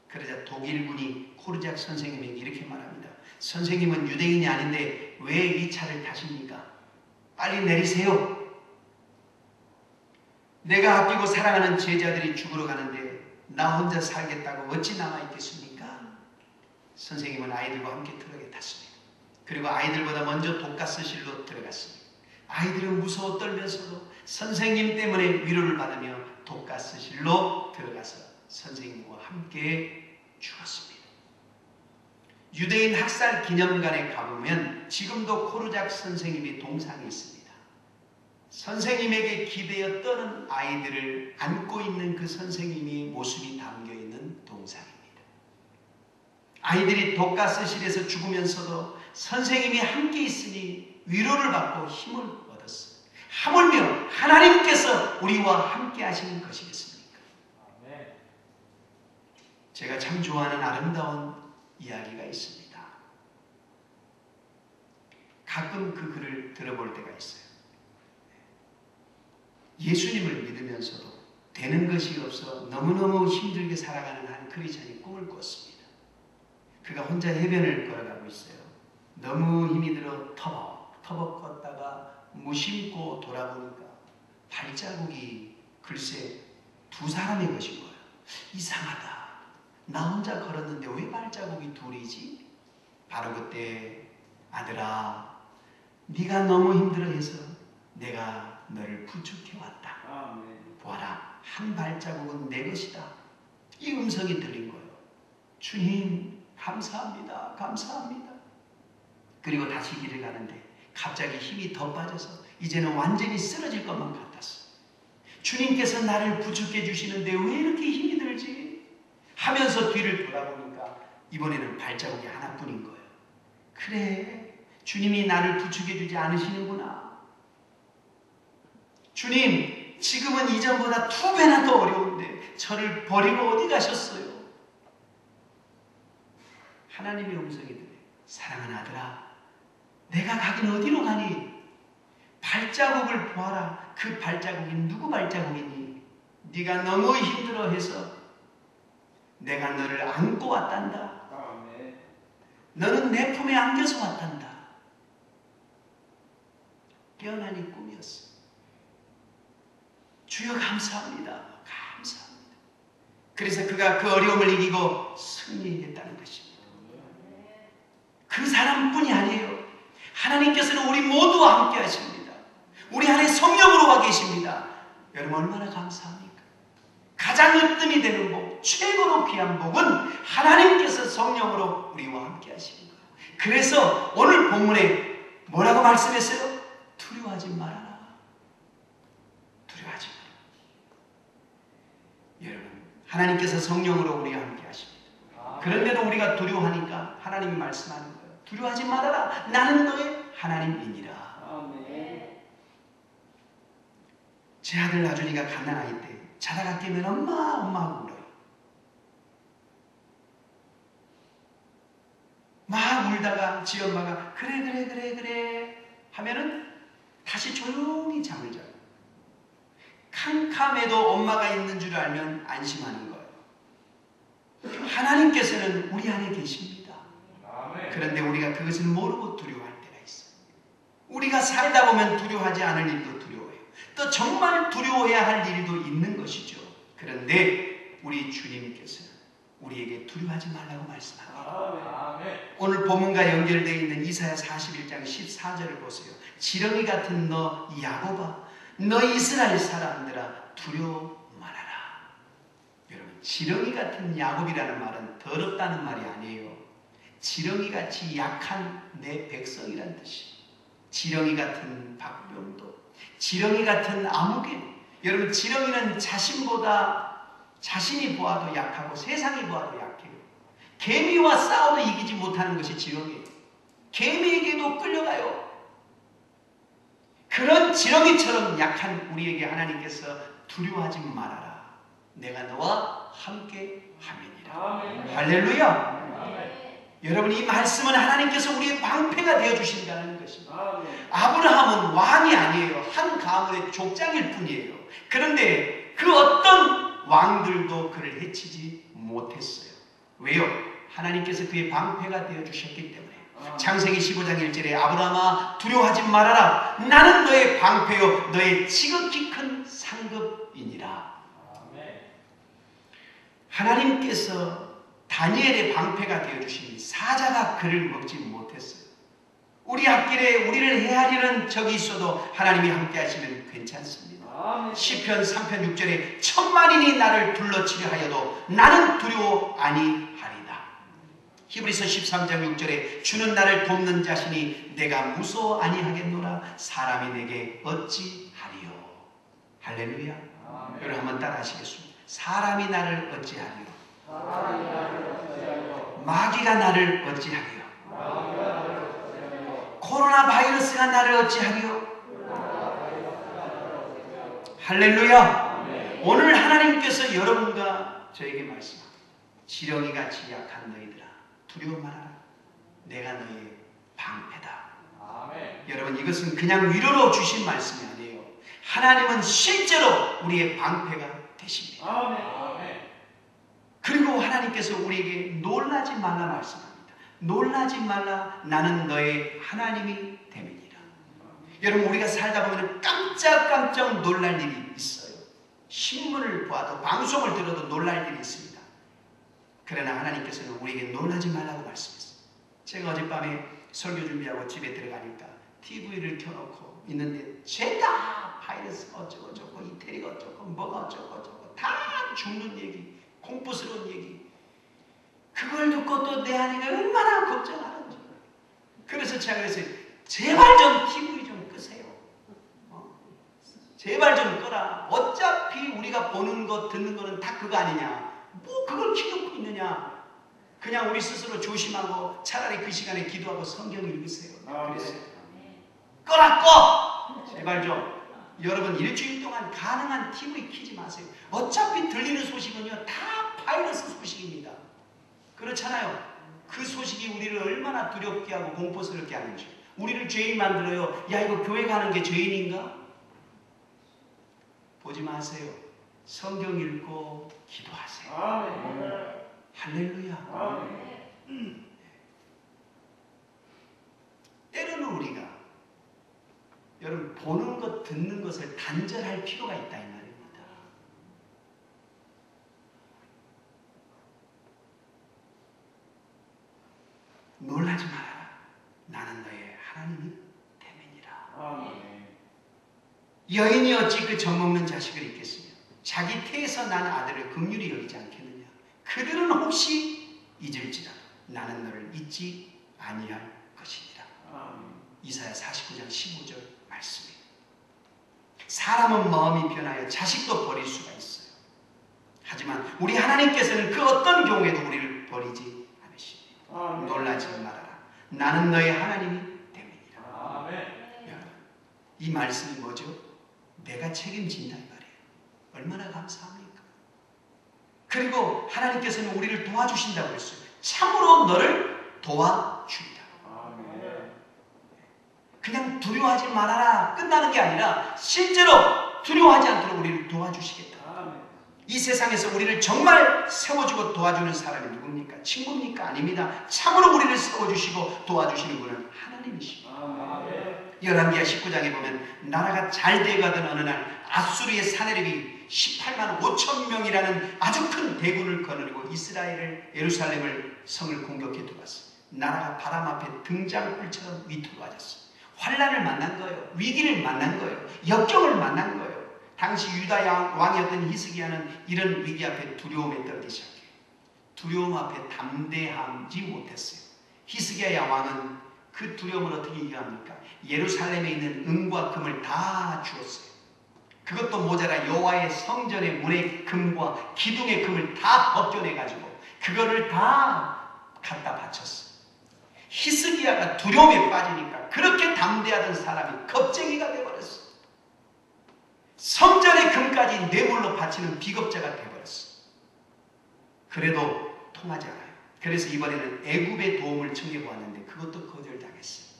그러자 독일군이 코르작 선생님에게 이렇게 말합니다. 선생님은 유대인이 아닌데 왜 이 차를 타십니까? 빨리 내리세요. 내가 아끼고 사랑하는 제자들이 죽으러 가는데 나 혼자 살겠다고 어찌 남아있겠습니까? 선생님은 아이들과 함께 트럭에 탔습니다. 그리고 아이들보다 먼저 독가스실로 들어갔습니다. 아이들은 무서워 떨면서도 선생님 때문에 위로를 받으며 독가스실로 들어가서 선생님과 함께 죽었습니다. 유대인 학살 기념관에 가보면 지금도 코르작 선생님의 동상이 있습니다. 선생님에게 기대어 떠는 아이들을 안고 있는 그 선생님의 모습이 담겨있는 동상입니다. 아이들이 독가스실에서 죽으면서도 선생님이 함께 있으니 위로를 받고 힘을 얻었어요. 하물며 하나님께서 우리와 함께 하시는 것이겠습니까? 제가 참 좋아하는 아름다운 이야기가 있습니다. 가끔 그 글을 들어볼 때가 있어요. 예수님을 믿으면서도 되는 것이 없어 너무너무 힘들게 살아가는 한 크리스찬이 꿈을 꿨습니다. 그가 혼자 해변을 걸어가고 있어요. 너무 힘이 들어 터벅터벅 걷다가 무심코 돌아보니까 발자국이 글쎄 두 사람의 것인 거예요. 이상하다. 나 혼자 걸었는데 왜 발자국이 둘이지? 바로 그때 아들아, 네가 너무 힘들어해서 내가 너를 부축해왔다. 보아라, 한 발자국은 내 것이다. 이 음성이 들린 거예요. 주님 감사합니다. 감사합니다. 그리고 다시 길을 가는데 갑자기 힘이 더 빠져서 이제는 완전히 쓰러질 것만 같았어. 주님께서 나를 부축해 주시는데 왜 이렇게 힘이 들지? 하면서 뒤를 돌아보니까 이번에는 발자국이 하나뿐인 거예요. 그래, 주님이 나를 부축해 주지 않으시는구나. 주님, 지금은 이전보다 2배나 더 어려운데 저를 버리고 어디 가셨어요? 하나님의 음성이 들려요. 사랑하는 아들아, 내가 가긴 어디로 가니? 발자국을 보아라. 그 발자국이 누구 발자국이니? 네가 너무 힘들어해서 내가 너를 안고 왔단다. 너는 내 품에 안겨서 왔단다. 깨어나니 꿈이었어. 주여 감사합니다. 감사합니다. 그래서 그가 그 어려움을 이기고 승리했다는 것입니다. 그 사람뿐이 아니에요. 하나님께서는 우리 모두와 함께 하십니다. 우리 안에 성령으로 와 계십니다. 여러분 얼마나 감사합니까? 가장 으뜸이 되는 복, 최고로 귀한 복은 하나님께서 성령으로 우리와 함께 하시는 거예요. 그래서 오늘 본문에 뭐라고 말씀했어요? 두려워하지 말아라. 두려워하지 마라. 여러분, 하나님께서 성령으로 우리와 함께 하십니다. 그런데도 우리가 두려워하니까 하나님이 말씀하는 거예요. 두려워하지 말아라. 나는 너의 하나님이니라. 제 아들 나준이가 갓난아이 때 자다가 깨면 엄마 하고 울어요. 막 울다가 지 엄마가 그래 하면은 다시 조용히 잠을 자요. 캄캄해도 엄마가 있는 줄 알면 안심하는 거예요. 하나님께서는 우리 안에 계십니다. 그런데 우리가 그것을 모르고 두려워할 때가 있어요. 우리가 살다 보면 두려워하지 않을 일도 두려워해요. 또 정말 두려워해야 할 일도 있는 것이죠. 그런데 우리 주님께서는 우리에게 두려워하지 말라고 말씀합니다. 오늘 본문과 연결되어 있는 이사야 41장 14절을 보세요. 지렁이 같은 너 야곱아, 너 이스라엘 사람들아 두려워 말아라. 여러분, 지렁이 같은 야곱이라는 말은 더럽다는 말이 아니에요. 지렁이같이 약한 내 백성이란 뜻이에요. 지렁이 같은 박병도, 지렁이 같은 아무개. 여러분, 지렁이는 자신이 보아도 약하고 세상이 보아도 약해요. 개미와 싸워도 이기지 못하는 것이 지렁이에요. 개미에게도 끌려가요. 그런 지렁이처럼 약한 우리에게 하나님께서 두려워하지 말아라. 내가 너와 함께 하면이라. 할렐루야. 여러분, 이 말씀은 하나님께서 우리의 방패가 되어주신다는 것입니다. 아브라함은 왕이 아니에요. 한 가문의 족장일 뿐이에요. 그런데 그 어떤 왕들도 그를 해치지 못했어요. 왜요? 하나님께서 그의 방패가 되어주셨기 때문에. 창세기 15장 1절에 아브라함아 두려워하지 말아라. 나는 너의 방패요 너의 지극히 큰 상급이니라. 하나님께서 다니엘의 방패가 되어주시니 사자가 그를 먹지 못했어요. 우리 앞길에 우리를 헤아리는 적이 있어도 하나님이 함께 하시면 괜찮습니다. 시편 3편 6절에 천만인이 나를 둘러치려 하여도 나는 두려워 아니하리다. 히브리서 13장 6절에 주는 나를 돕는 자시니 내가 무서워 아니하겠노라. 사람이 내게 어찌하리요. 할렐루야. 여러분 한번 따라 하시겠습니다. 사람이 나를 어찌하리요. 마귀가 나를 어찌하리요. 코로나 바이러스가 나를 어찌하리요. 할렐루야. 오늘 하나님께서 여러분과 저에게 말씀합니다. 지렁이같이 약한 너희들아 두려워 말아라. 내가 너의 방패다. 여러분, 이것은 그냥 위로로 주신 말씀이 아니에요. 하나님은 실제로 우리의 방패가 되십니다. 그리고 하나님께서 우리에게 놀라지 말라 말씀합니다. 놀라지 말라. 나는 너의 하나님이 됨이니라. 여러분, 우리가 살다 보면 깜짝 놀랄 일이 있어요. 신문을 봐도 방송을 들어도 놀랄 일이 있습니다. 그러나 하나님께서는 우리에게 놀라지 말라고 말씀했어요. 제가 어젯밤에 설교 준비하고 집에 들어가니까 TV를 켜놓고 있는데 죄다 바이러스가 어쩌고 이태리가 어쩌고 뭐가 어쩌고 다 죽는 얘기, 공포스러운 얘기. 그걸 듣고 또 내 아내가 얼마나 걱정하는지. 그래서 제가 그랬어요. 제발 좀 TV 좀 끄세요. 제발 좀 끄라. 어차피 우리가 보는 것 듣는 거는 다 그거 아니냐. 뭐 그걸 켜놓고 있느냐. 그냥 우리 스스로 조심하고 차라리 그 시간에 기도하고 성경 읽으세요. 그랬어요. 꺼라 꺼. 제발 좀. 여러분, 일주일 동안 가능한 TV 켜지 마세요. 어차피 들리는 소식은요 다 바이러스 소식입니다. 그렇잖아요. 그 소식이 우리를 얼마나 두렵게 하고 공포스럽게 하는지. 우리를 죄인 만들어요. 야, 이거 교회 가는 게 죄인인가? 보지 마세요. 성경 읽고 기도하세요. 할렐루야. 때로는 우리가 여러분 보는 것 듣는 것을 단절할 필요가 있다 이 말입니다. 놀라지 마라. 나는 너의 하나님이 됨이니라. 여인이 어찌 그 젖먹는 자식을 잊겠으며 자기 태에서 난 아들을 긍휼히 여기지 않겠느냐. 그들은 혹시 잊을지라도 나는 너를 잊지 아니할 것이니라. 이사야 49장 15절 말씀이에요. 사람은 마음이 변하여 자식도 버릴 수가 있어요. 하지만 우리 하나님께서는 그 어떤 경우에도 우리를 버리지 않으십니다. 놀라지 말아라. 나는 너의 하나님이 됨이니라. 여러분, 이 말씀이 뭐죠? 내가 책임진다 이 말이에요. 얼마나 감사합니까? 그리고 하나님께서는 우리를 도와주신다고 했어요. 참으로 너를 도와주리라. 그냥 두려워하지 말아라 끝나는 게 아니라 실제로 두려워하지 않도록 우리를 도와주시겠다. 이 세상에서 우리를 정말 세워주고 도와주는 사람이 누굽니까? 친구입니까? 아닙니다. 참으로 우리를 세워주시고 도와주시는 분은 하나님이십니다. 열왕기하 19장에 보면 나라가 잘 돼가던 어느 날 아수르의 사내립이 18만 5천 명이라는 아주 큰 대군을 거느리고 이스라엘을 예루살렘을 성을 공격해 들어왔어요. 나라가 바람 앞에 등장불처럼 위태로워졌어요. 환란을 만난 거예요. 위기를 만난 거예요. 역경을 만난 거예요. 당시 유다 왕이었던 히스기야는 이런 위기 앞에 두려움에 떨기 시작해요. 두려움 앞에 담대하지 못했어요. 히스기야 왕은 그 두려움을 어떻게 이겨합니까? 예루살렘에 있는 은과 금을 다 주었어요. 그것도 모자라 여호와의 성전의 문의 금과 기둥의 금을 다 벗겨내가지고 그거를 다 갖다 바쳤어요. 히스기야가 두려움에 빠지니까 그렇게 담대하던 사람이 겁쟁이가 되어버렸어요. 성전의 금까지 뇌물로 바치는 비겁자가 되어버렸어요. 그래도 통하지 않아요. 그래서 이번에는 애굽의 도움을 청해보았는데 그것도 거절당했어요.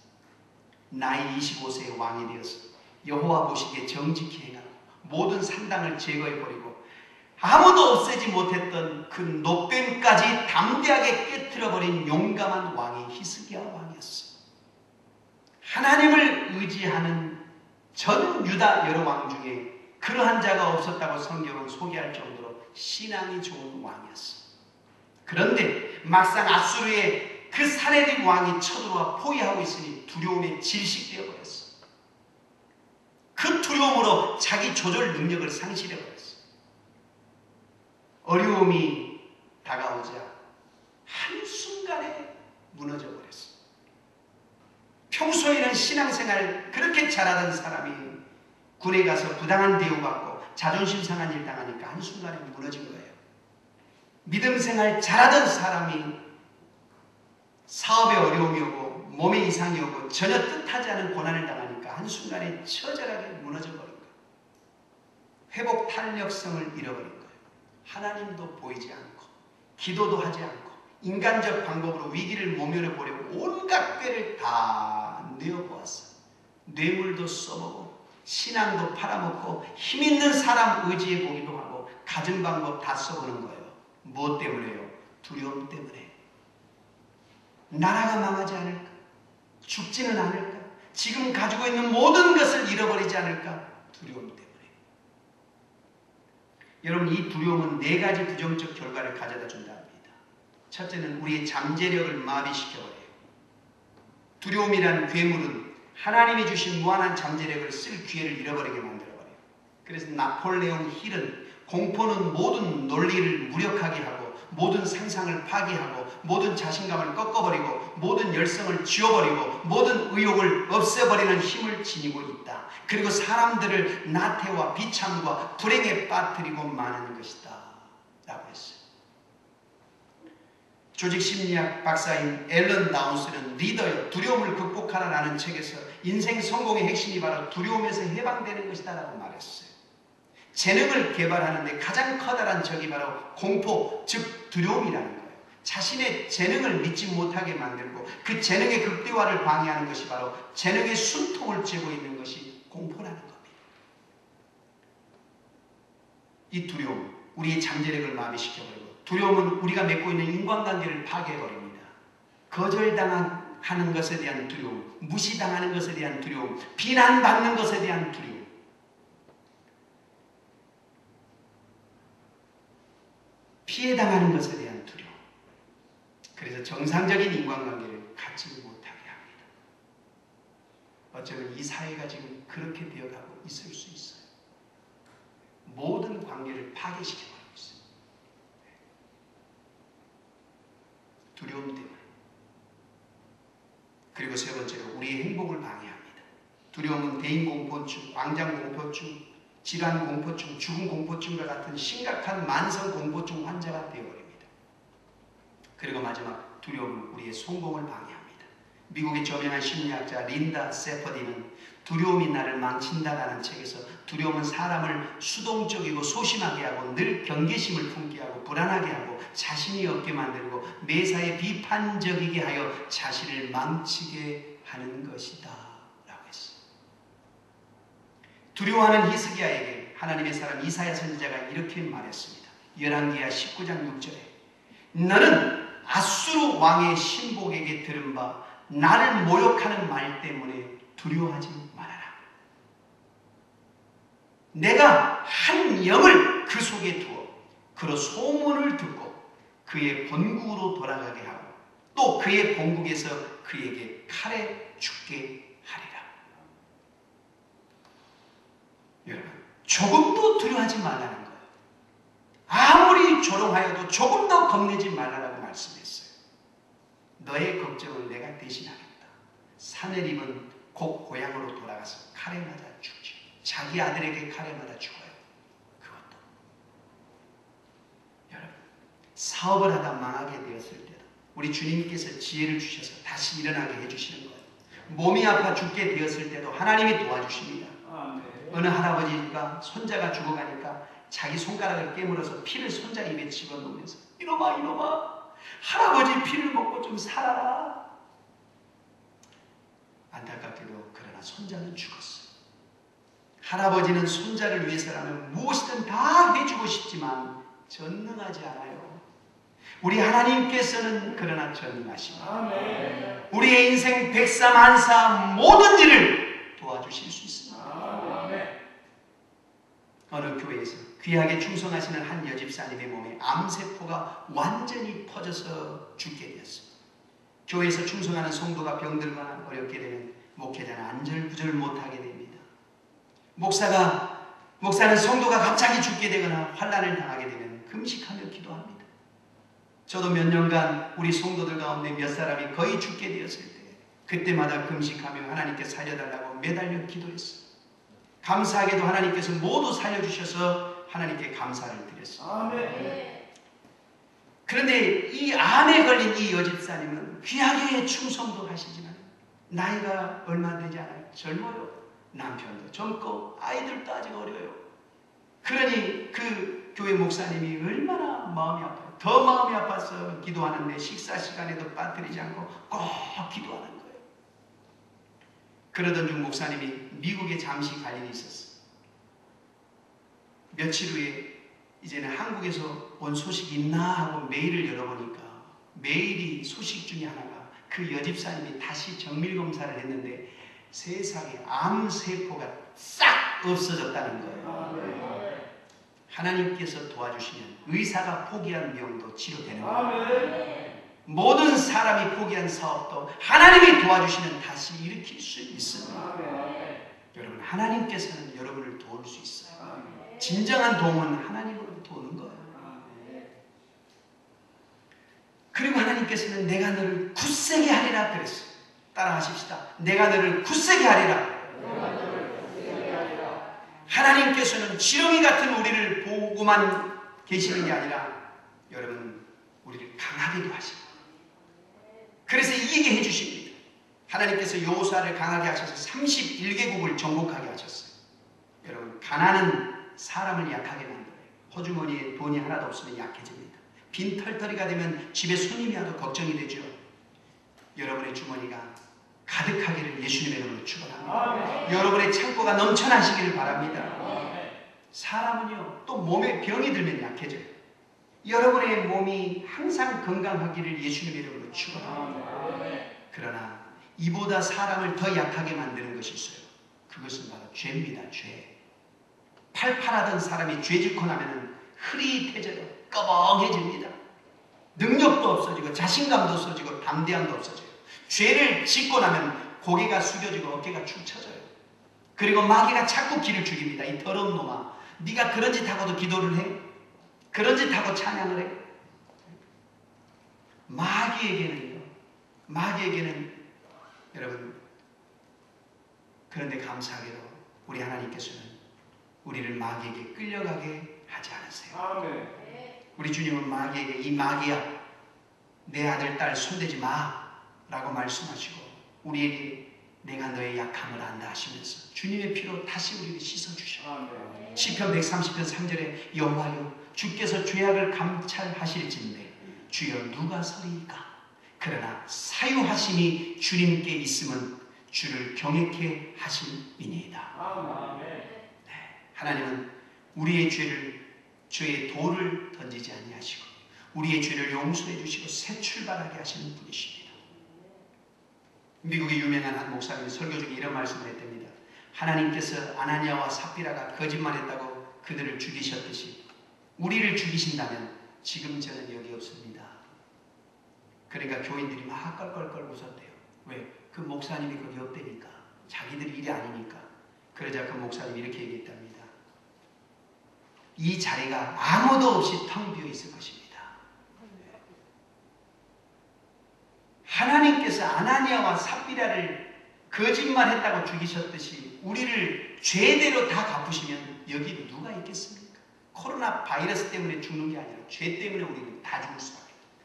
나이 25세의 왕이 되어서 여호와 보시기에 정직히 행하고 모든 산당을 제거해버리고 아무도 없애지 못했던 그 노뱀까지 담대하게 깨트려버린 용감한 왕이 히스기야 왕이었어요. 하나님을 의지하는 전 유다 여러 왕 중에 그러한 자가 없었다고 성경은 소개할 정도로 신앙이 좋은 왕이었어요. 그런데 막상 아수르의 그 사내립 왕이 쳐들어와 포위하고 있으니 두려움에 질식되어 버렸어요. 그 두려움으로 자기 조절 능력을 상실해 버렸어요. 어려움이 다가오자 한순간에 무너져 버렸어요. 평소에는 신앙생활 그렇게 잘하던 사람이 군에 가서 부당한 대우받고 자존심 상한 일 당하니까 한순간에 무너진 거예요. 믿음생활 잘하던 사람이 사업에 어려움이 오고 몸에 이상이 오고 전혀 뜻하지 않은 고난을 당하니까 한순간에 처절하게 무너져 버린 거예요. 회복 탄력성을 잃어버린 거예요. 하나님도 보이지 않고 기도도 하지 않고 인간적 방법으로 위기를 모면해 보려고 온갖 꾀를 다 내어보았어요. 뇌물도 써보고 신앙도 팔아먹고 힘있는 사람 의지해 보기도 하고 가진 방법 다 써보는 거예요. 무엇 때문에요? 두려움 때문에. 나라가 망하지 않을까? 죽지는 않을까? 지금 가지고 있는 모든 것을 잃어버리지 않을까? 두려움 때문에. 여러분, 이 두려움은 4가지 부정적 결과를 가져다 준다 합니다. 첫째는 우리의 잠재력을 마비시켜버려요. 두려움이란 괴물은 하나님이 주신 무한한 잠재력을 쓸 기회를 잃어버리게 만들어버려요. 그래서 나폴레옹 힐은 공포는 모든 논리를 무력하게 하고 모든 상상을 파괴하고 모든 자신감을 꺾어버리고 모든 열성을 지워버리고 모든 의욕을 없애버리는 힘을 지니고 있다. 그리고 사람들을 나태와 비참과 불행에 빠뜨리고 마는 것이다 라고 했어요. 조직심리학 박사인 앨런 다운스는 리더여 두려움을 극복하라라는 책에서 인생 성공의 핵심이 바로 두려움에서 해방되는 것이다 라고 말했어요. 재능을 개발하는데 가장 커다란 적이 바로 공포, 즉 두려움이라는 거예요. 자신의 재능을 믿지 못하게 만들고 그 재능의 극대화를 방해하는 것이 바로 재능의 숨통을 쥐고 있는 것이 공포라는 겁니다. 이 두려움, 우리의 잠재력을 마비시켜버리고 두려움은 우리가 맺고 있는 인간관계를 파괴해버립니다. 거절당하는 것에 대한 두려움, 무시당하는 것에 대한 두려움, 비난받는 것에 대한 두려움, 피해당하는 것에 대한 두려움. 그래서 정상적인 인간관계를 갖지 못하게 합니다. 어쩌면 이 사회가 지금 그렇게 되어가고 있을 수 있어요. 모든 관계를 파괴시켜버리고 있어요. 두려움 때문에. 그리고 세 번째로 우리의 행복을 방해합니다. 두려움은 대인공포증, 광장공포증, 질환공포증, 죽음공포증과 같은 심각한 만성공포증 환자가 되어버립니다. 그리고 마지막, 두려움은 우리의 성공을 방해합니다. 미국의 저명한 심리학자 린다 세퍼디는 두려움이 나를 망친다라는 책에서 두려움은 사람을 수동적이고 소심하게 하고 늘 경계심을 품게 하고 불안하게 하고 자신이 없게 만들고 매사에 비판적이게 하여 자신을 망치게 하는 것이다 라고 했어요. 두려워하는 히스기야에게 하나님의 사람 이사야 선지자가 이렇게 말했습니다. 열왕기하 19장 6절에 너는 아수르 왕의 신복에게 들은 바 나를 모욕하는 말 때문에 두려워하지 말아라. 내가 한 영을 그 속에 두어 그로 소문을 듣고 그의 본국으로 돌아가게 하고 또 그의 본국에서 그에게 칼에 죽게 하리라. 여러분, 조금도 두려워하지 말라는 거예요. 아무리 조롱하여도 조금 더 겁내지 말라라고 말씀했어요. 너의 걱정을 내가 대신하겠다. 사내림은 곧 고향으로 돌아가서 칼에 맞아 죽지. 자기 아들에게 칼에 맞아 죽어요. 그것도. 여러분, 사업을 하다 망하게 되었을 때도 우리 주님께서 지혜를 주셔서 다시 일어나게 해주시는 거예요. 몸이 아파 죽게 되었을 때도 하나님이 도와주십니다. 어느 할아버지가 손자가 죽어가니까 자기 손가락을 깨물어서 피를 손자 입에 집어넣으면서 이놈아 이놈아 할아버지 피를 먹고 좀 살아라. 안타깝게도 그러나 손자는 죽었어요. 할아버지는 손자를 위해서라면 무엇이든 다 해주고 싶지만 전능하지 않아요. 우리 하나님께서는 그러나 전능하십니다. 우리의 인생 백사만사 모든 일을 도와주실 수 있습니다. 어느 교회에서 귀하게 충성하시는 한 여집사님의 몸에 암세포가 완전히 퍼져서 죽게 되었습니다. 교회에서 충성하는 성도가 병들거나 어렵게 되면 목회자는 안절부절 못하게 됩니다. 목사는 성도가 갑자기 죽게 되거나 환난을 당하게 되면 금식하며 기도합니다. 저도 몇 년간 우리 성도들 가운데 몇 사람이 거의 죽게 되었을 때 그때마다 금식하며 하나님께 살려달라고 매달려 기도했어요. 감사하게도 하나님께서 모두 살려주셔서 하나님께 감사를 드렸습니다. 그런데 이 암에 걸린 이 여집사님은 귀하게 충성도 하시지만 나이가 얼마 되지 않아요. 젊어요. 남편도 젊고 아이들도 아직 어려요. 그러니 그 교회 목사님이 얼마나 마음이 아파요. 더 마음이 아파서 기도하는데 식사 시간에도 빠뜨리지 않고 꼭 기도하는 거예요. 그러던 중 목사님이 미국에 잠시 갈 일이 있었어요. 며칠 후에 이제는 한국에서 온 소식이 있나 하고 메일을 열어보니까 메일이 소식 중에 하나가 그 여집사님이 다시 정밀검사를 했는데 세상에 암세포가 싹 없어졌다는 거예요. 하나님께서 도와주시면 의사가 포기한 병도 치료되는 거예요. 모든 사람이 포기한 사업도 하나님이 도와주시면 다시 일으킬 수 있습니다. 여러분, 하나님께서는 여러분을 도울 수 있어요. 진정한 도움은 하나님으로 도우는 거예요. 그리고 하나님께서는 내가 너를 굳세게 하리라 그랬어요. 따라 하십시다. 내가 너를 굳세게 하리라. 하나님께서는 지렁이 같은 우리를 보고만 계시는 게 아니라 여러분 우리를 강하게도 하십니다. 그래서 이기게 해주십니다. 하나님께서 여호수아를 강하게 하셔서 31개국을 정복하게 하셨어요. 여러분, 가난은 사람을 약하게 만들어요. 호주머니에 돈이 하나도 없으면 약해집니다. 빈털터리가 되면 집에 손님이 와도 걱정이 되죠. 여러분의 주머니가 가득하기를 예수님의 이름으로 축원합니다. 여러분의 창고가 넘쳐나시기를 바랍니다. 사람은요, 또 몸에 병이 들면 약해져요. 여러분의 몸이 항상 건강하기를 예수님의 이름으로 축원합니다. 그러나 이보다 사람을 더 약하게 만드는 것이 있어요. 그것은 바로 죄입니다. 죄. 팔팔하던 사람이 죄 짓고 나면 흐릿해져요. 꺼벙해집니다. 능력도 없어지고 자신감도 없어지고 담대함도 없어져요. 죄를 짓고 나면 고개가 숙여지고 어깨가 축 처져요. 그리고 마귀가 자꾸 기를 죽입니다. 이 더러운 놈아, 네가 그런 짓 하고도 기도를 해? 그런 짓 하고 찬양을 해? 마귀에게는 여러분, 그런데 감사하게도 우리 하나님께서는 우리를 마귀에게 끌려가게 하지 않으세요. 아멘. 우리 주님은 마귀에게 이 마귀야, 내 아들 딸 손대지 마 라고 말씀하시고 우리에게 내가 너의 약함을 안다 하시면서 주님의 피로 다시 우리를 씻어주셔. 시편 130편 3절에 여호와여 주께서 죄악을 감찰하실진대 주여 누가 서리이까. 그러나 사유하심이 주님께 있음은 주를 경외케 하심이니이다. 네, 하나님은 우리의 죄의 돌을 던지지 아니하시고 우리의 죄를 용서해 주시고 새 출발하게 하시는 분이십니다. 미국의 유명한 한 목사님이 설교 중에 이런 말씀을 했답니다. 하나님께서 아나니아와 삽비라가 거짓말했다고 그들을 죽이셨듯이 우리를 죽이신다면 지금 저는 여기 없습니다. 그러니까 교인들이 막 껄껄껄 웃었대요. 왜? 그 목사님이 거기 없대니까. 자기들 일이 아니니까. 그러자 그 목사님이 이렇게 얘기했답니다. 이 자리가 아무도 없이 텅 비어 있을 것입니다. 하나님께서 아나니아와 삽비라를 거짓말했다고 죽이셨듯이 우리를 죄대로 다 갚으시면 여기 누가 있겠습니까? 코로나 바이러스 때문에 죽는 게 아니라 죄 때문에 우리는 다 죽을 수밖에 없습니다.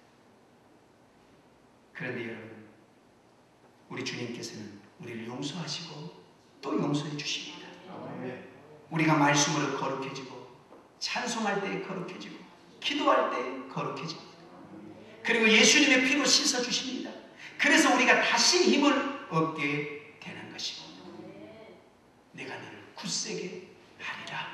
그런데 여러분, 우리 주님께서는 우리를 용서하시고 또 용서해 주십니다. 우리가 말씀으로 거룩해지고 찬송할 때 거룩해지고 기도할 때 거룩해집니다. 그리고 예수님의 피로 씻어주십니다. 그래서 우리가 다시 힘을 얻게 되는 것입니다. 내가 너를 굳세게 하리라.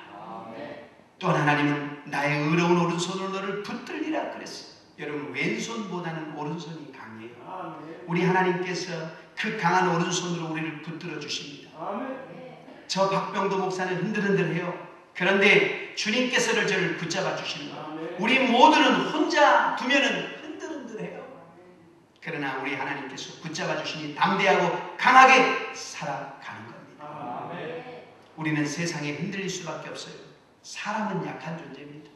또한 하나님은 나의 의로운 오른손으로 너를 붙들리라 그랬어요. 여러분, 왼손보다는 오른손이 강해요. 우리 하나님께서 그 강한 오른손으로 우리를 붙들어 주십니다. 저 박병도 목사는 흔들흔들해요. 그런데 주님께서는 저를 붙잡아 주시는 거예요. 우리 모두는 혼자 두면은 흔들흔들해요. 그러나 우리 하나님께서 붙잡아 주시니 담대하고 강하게 살아가는 겁니다. 우리는 세상에 흔들릴 수밖에 없어요. 사람은 약한 존재입니다.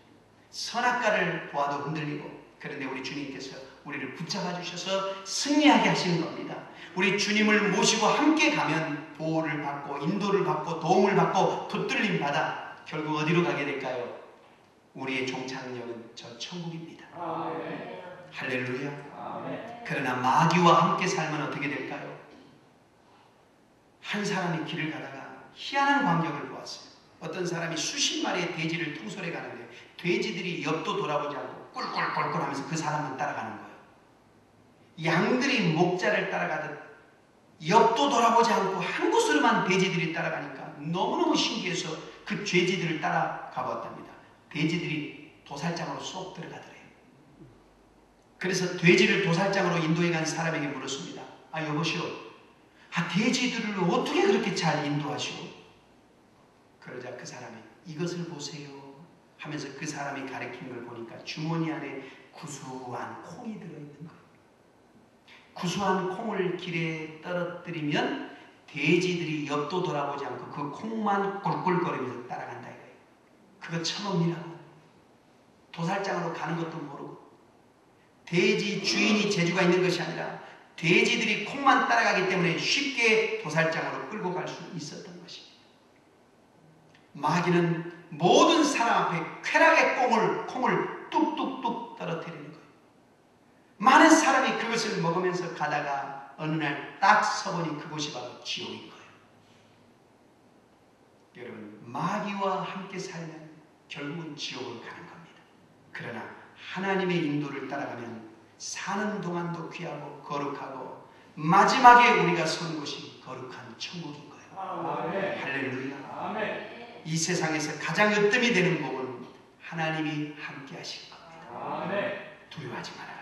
선악과를 보아도 흔들리고, 그런데 우리 주님께서 우리를 붙잡아 주셔서 승리하게 하시는 겁니다. 우리 주님을 모시고 함께 가면 보호를 받고 인도를 받고 도움을 받고 붙들림 받아 결국 어디로 가게 될까요? 우리의 종착역은 저 천국입니다. 할렐루야. 그러나 마귀와 함께 살면 어떻게 될까요? 한 사람이 길을 가다가 희한한 광경을 보았어요. 어떤 사람이 수십 마리의 돼지를 통솔해 가는데 돼지들이 옆도 돌아보지 않고 꿀꿀꿀꿀 하면서 그 사람만 따라가는 거예요. 양들이 목자를 따라가듯 옆도 돌아보지 않고 한 곳으로만 돼지들이 따라가니까 너무너무 신기해서 그 돼지들을 따라가 봤답니다. 돼지들이 도살장으로 쏙 들어가더래요. 그래서 돼지를 도살장으로 인도해 간 사람에게 물었습니다. 아, 여보시오, 돼지들을 어떻게 그렇게 잘 인도하시오? 그러자 그 사람이 이것을 보세요 하면서 그 사람이 가리킨 걸 보니까 주머니 안에 구수한 콩이 들어있는 거예요. 구수한 콩을 길에 떨어뜨리면 돼지들이 옆도 돌아보지 않고 그 콩만 꿀꿀거리면서 따라간다 이거예요. 그거 처음이라고. 도살장으로 가는 것도 모르고 돼지 주인이 재주가 있는 것이 아니라 돼지들이 콩만 따라가기 때문에 쉽게 도살장으로 끌고 갈 수 있었던 것입니다. 마귀는 모든 사람 앞에 쾌락의 콩을 뚝뚝뚝 떨어뜨리는 거예요. 많은 사람이 그것을 먹으면서 가다가 어느 날 딱 서보니 그곳이 바로 지옥인 거예요. 여러분, 마귀와 함께 살면 결국은 지옥으로 가는 겁니다. 그러나 하나님의 인도를 따라가면 사는 동안도 귀하고 거룩하고 마지막에 우리가 선 곳이 거룩한 천국인 거예요. 할렐루야. 아멘. 이 세상에서 가장 으뜸이 되는 복은 하나님이 함께 하실 겁니다. 두려워하지 말아라.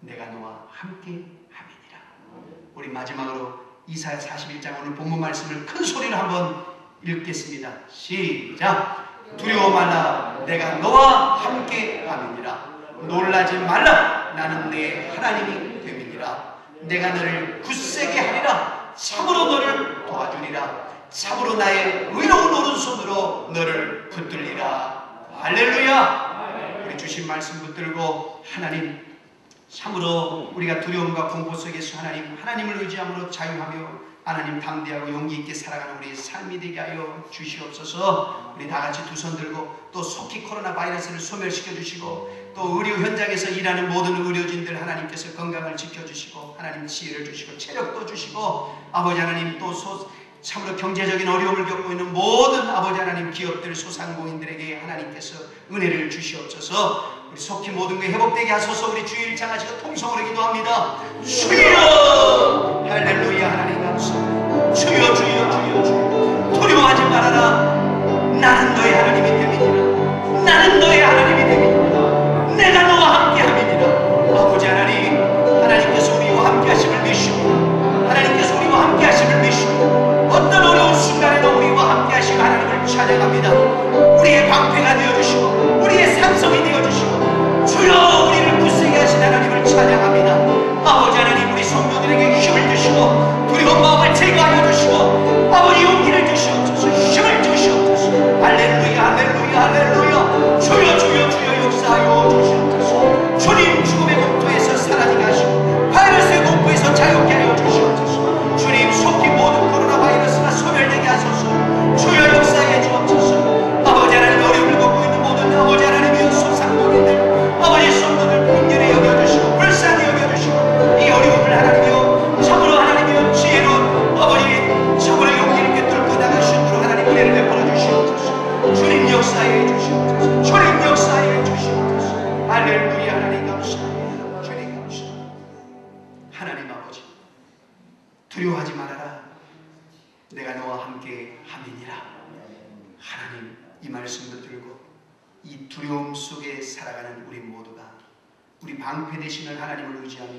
내가 너와 함께 함이니라. 우리 마지막으로 이사야 41장 오늘 본문 말씀을 큰 소리로 한번 읽겠습니다. 시작. 두려워 말라. 내가 너와 함께 함이니라. 놀라지 말라. 나는 내 하나님이 됨이니라. 내가 너를 굳세게 하리라. 참으로 너를 도와주리라. 참으로 나의 의로운 오른손으로 너를 붙들리라. 할렐루야. 우리 주신 말씀 붙들고 하나님, 참으로 우리가 두려움과 공포 속에서 하나님을 의지함으로 자유하며 하나님 담대하고 용기 있게 살아가는 우리의 삶이 되게 하여 주시옵소서. 우리 다 같이 두 손 들고 또 속히 코로나 바이러스를 소멸시켜 주시고 또 의료 현장에서 일하는 모든 의료진들 하나님께서 건강을 지켜주시고 하나님 지혜를 주시고 체력도 주시고 아버지 하나님 또 참으로 경제적인 어려움을 겪고 있는 모든 아버지 하나님 기업들 소상공인들에게 하나님께서 은혜를 주시옵소서. 우리 속히 모든 게 회복되게 하소서. 우리 주일 장하시고 통성으로 기도합니다. 주여 할렐루야. 하나님 감사합니다. 주여 주여 주여 주여. 두려워하지 말아라. 나는 너의 하나님이 됨이니라. 나는 너의 하나님이 됨이니라. 내가 너와 함께 함이니라. 아버지 하나님, 하나님께서 우리와 함께 하심을 믿습니다. 하나님께서 우리와 함께 하심을 믿습니다. 어떤 어려운 순간에도 우리와 함께 하시고 하나님을 찬양합니다. 우리의 방패가 되어주시고 우리의 산성이 되어주시고 주여 우리를 굳세게 하신 하나님을 찬양합니다. 아버지 하나님, 우리 성도들에게 힘을 주시고 두려운 마음을 제거하여 주시고 아버지 용기를 주시옵소서. 힘을 주시옵소서. 할렐루야 할렐루야 할렐루야. 주여 주여 주여 역사하여 주시옵소서. 주님, 죽음의 공포에서 사라지게 하시고 바이러스의 공포에서 자유케 하여 주시옵소서. 주님, 속히 모든 코로나 바이러스가 소멸되게 하소서. 주여 역사해 주옵소서. 아버지 하나님, 어려움을 겪고 있는 모든 아버지 하나님이여 소상공인들 아버지 성도들 긍휼히 여겨주시고 불쌍히 여겨주시고 이 어려움을 하나님이여 참으로 하나님이여 지혜로 아버지 참으로 용기 있게 뚫고 나갈 수 있도록 하나님 은혜를 베풀어 주시옵소서. 주님 역사해 주시옵소서. 주님 역사해 주시옵소서. 할렐루야. 하나님 감사합니다. 주님 감사합니다. 하나님 아버지, 두려워하지 말아라. 내가 너와 함께 함이니라. 하나님, 이 말씀도 들고 이 두려움 속에 살아가는 우리 모두가 우리 방패 되시는 하나님을 의지하며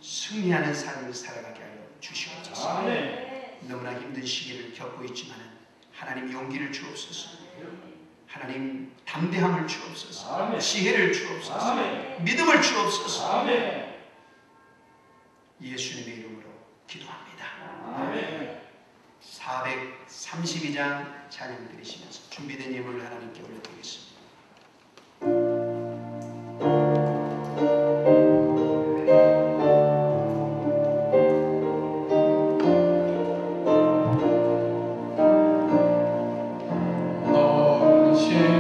승리하는 삶을 살아가게 하여 주시옵소서. 너무나 힘든 시기를 겪고 있지만 하나님 용기를 주옵소서. 하나님 담대함을 주옵소서. 지혜를 주옵소서. 믿음을 주옵소서. 예수님의 이름으로 기도합니다. 432장 찬양 드리시면서 준비된 예물을 하나님께 올려드리겠습니다. 주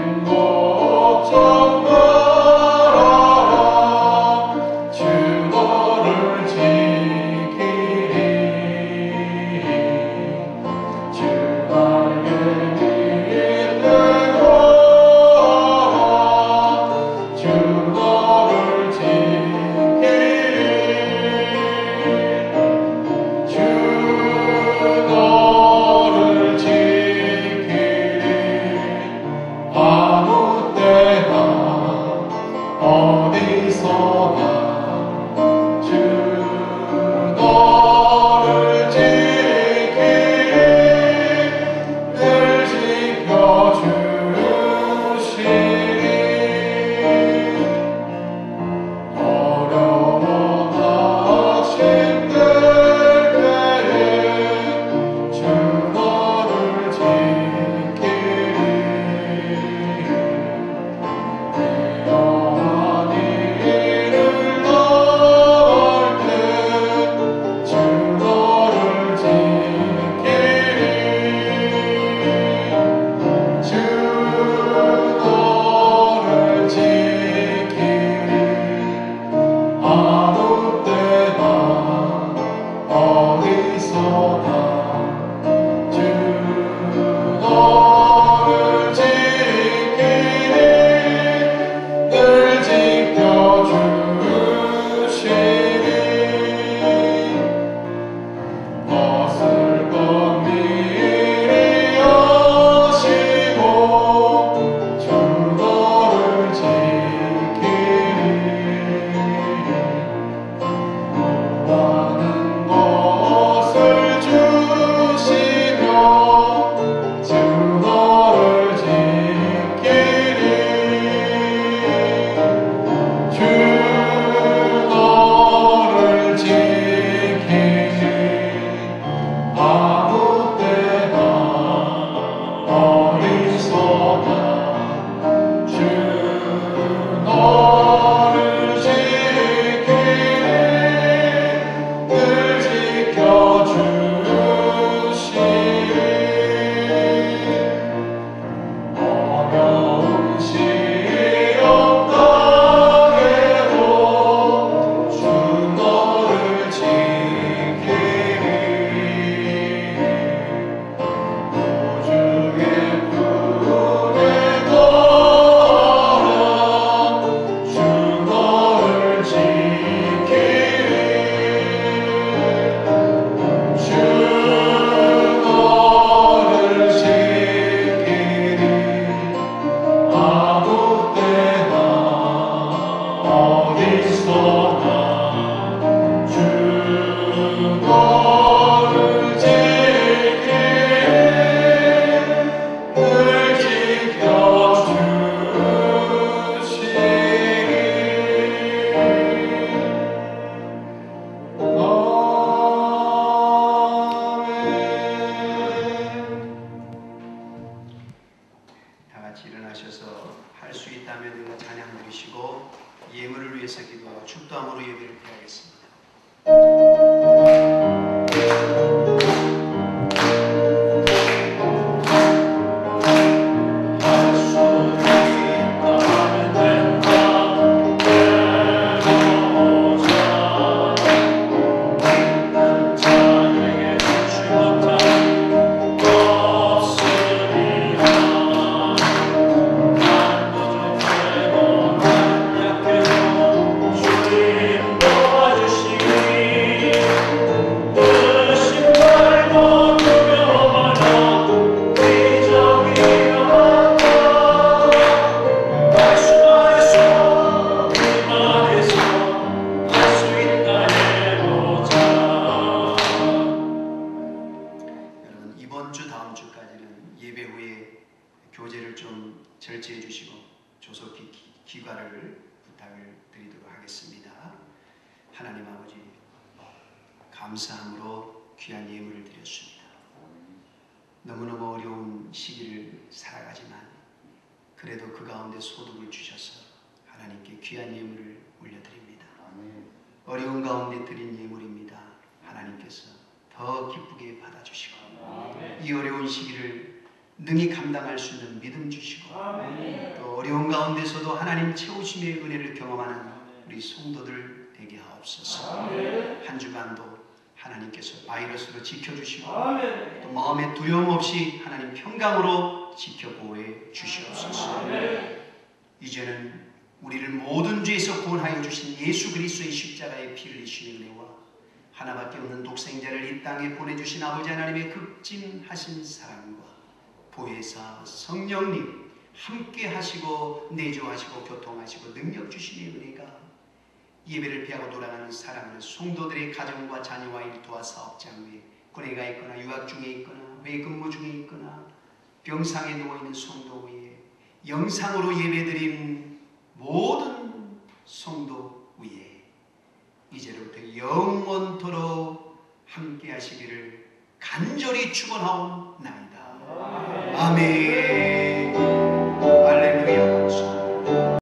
감사함으로 귀한 예물을 드렸습니다. 너무너무 어려운 시기를 살아가지만 그래도 그 가운데 소득을 주셔서 하나님께 귀한 예물을 올려드립니다. 어려운 가운데 드린 예물입니다. 하나님께서 더 기쁘게 받아주시고 이 어려운 시기를 능히 감당할 수 있는 믿음 주시고 또 어려운 가운데서도 하나님 채우심의 은혜를 경험하는 우리 성도들 되게 하옵소서. 한 주간도 하나님께서 바이러스로 지켜주시고 또 마음에 두려움 없이 하나님 평강으로 지켜보호해 주시옵소서. 이제는 우리를 모든 죄에서 구원하여 주신 예수 그리스도의 십자가의 피 흘리심의 은혜와 하나밖에 없는 독생자를 이 땅에 보내주신 아버지 하나님의 극진하신 사랑과 보혜사 성령님 함께 하시고 내조하시고 교통하시고 능력 주심의 은혜가 예배를 피하고 돌아가는 사람들 성도들의 가정과 자녀와 일터와 사업장 위에 군에가 있거나 유학 중에 있거나 외 근무 중에 있거나 병상에 누워있는 성도 위에 영상으로 예배드린 모든 성도 위에 이제로부터 영원토록 함께 하시기를 간절히 축원하옵나이다. 아멘.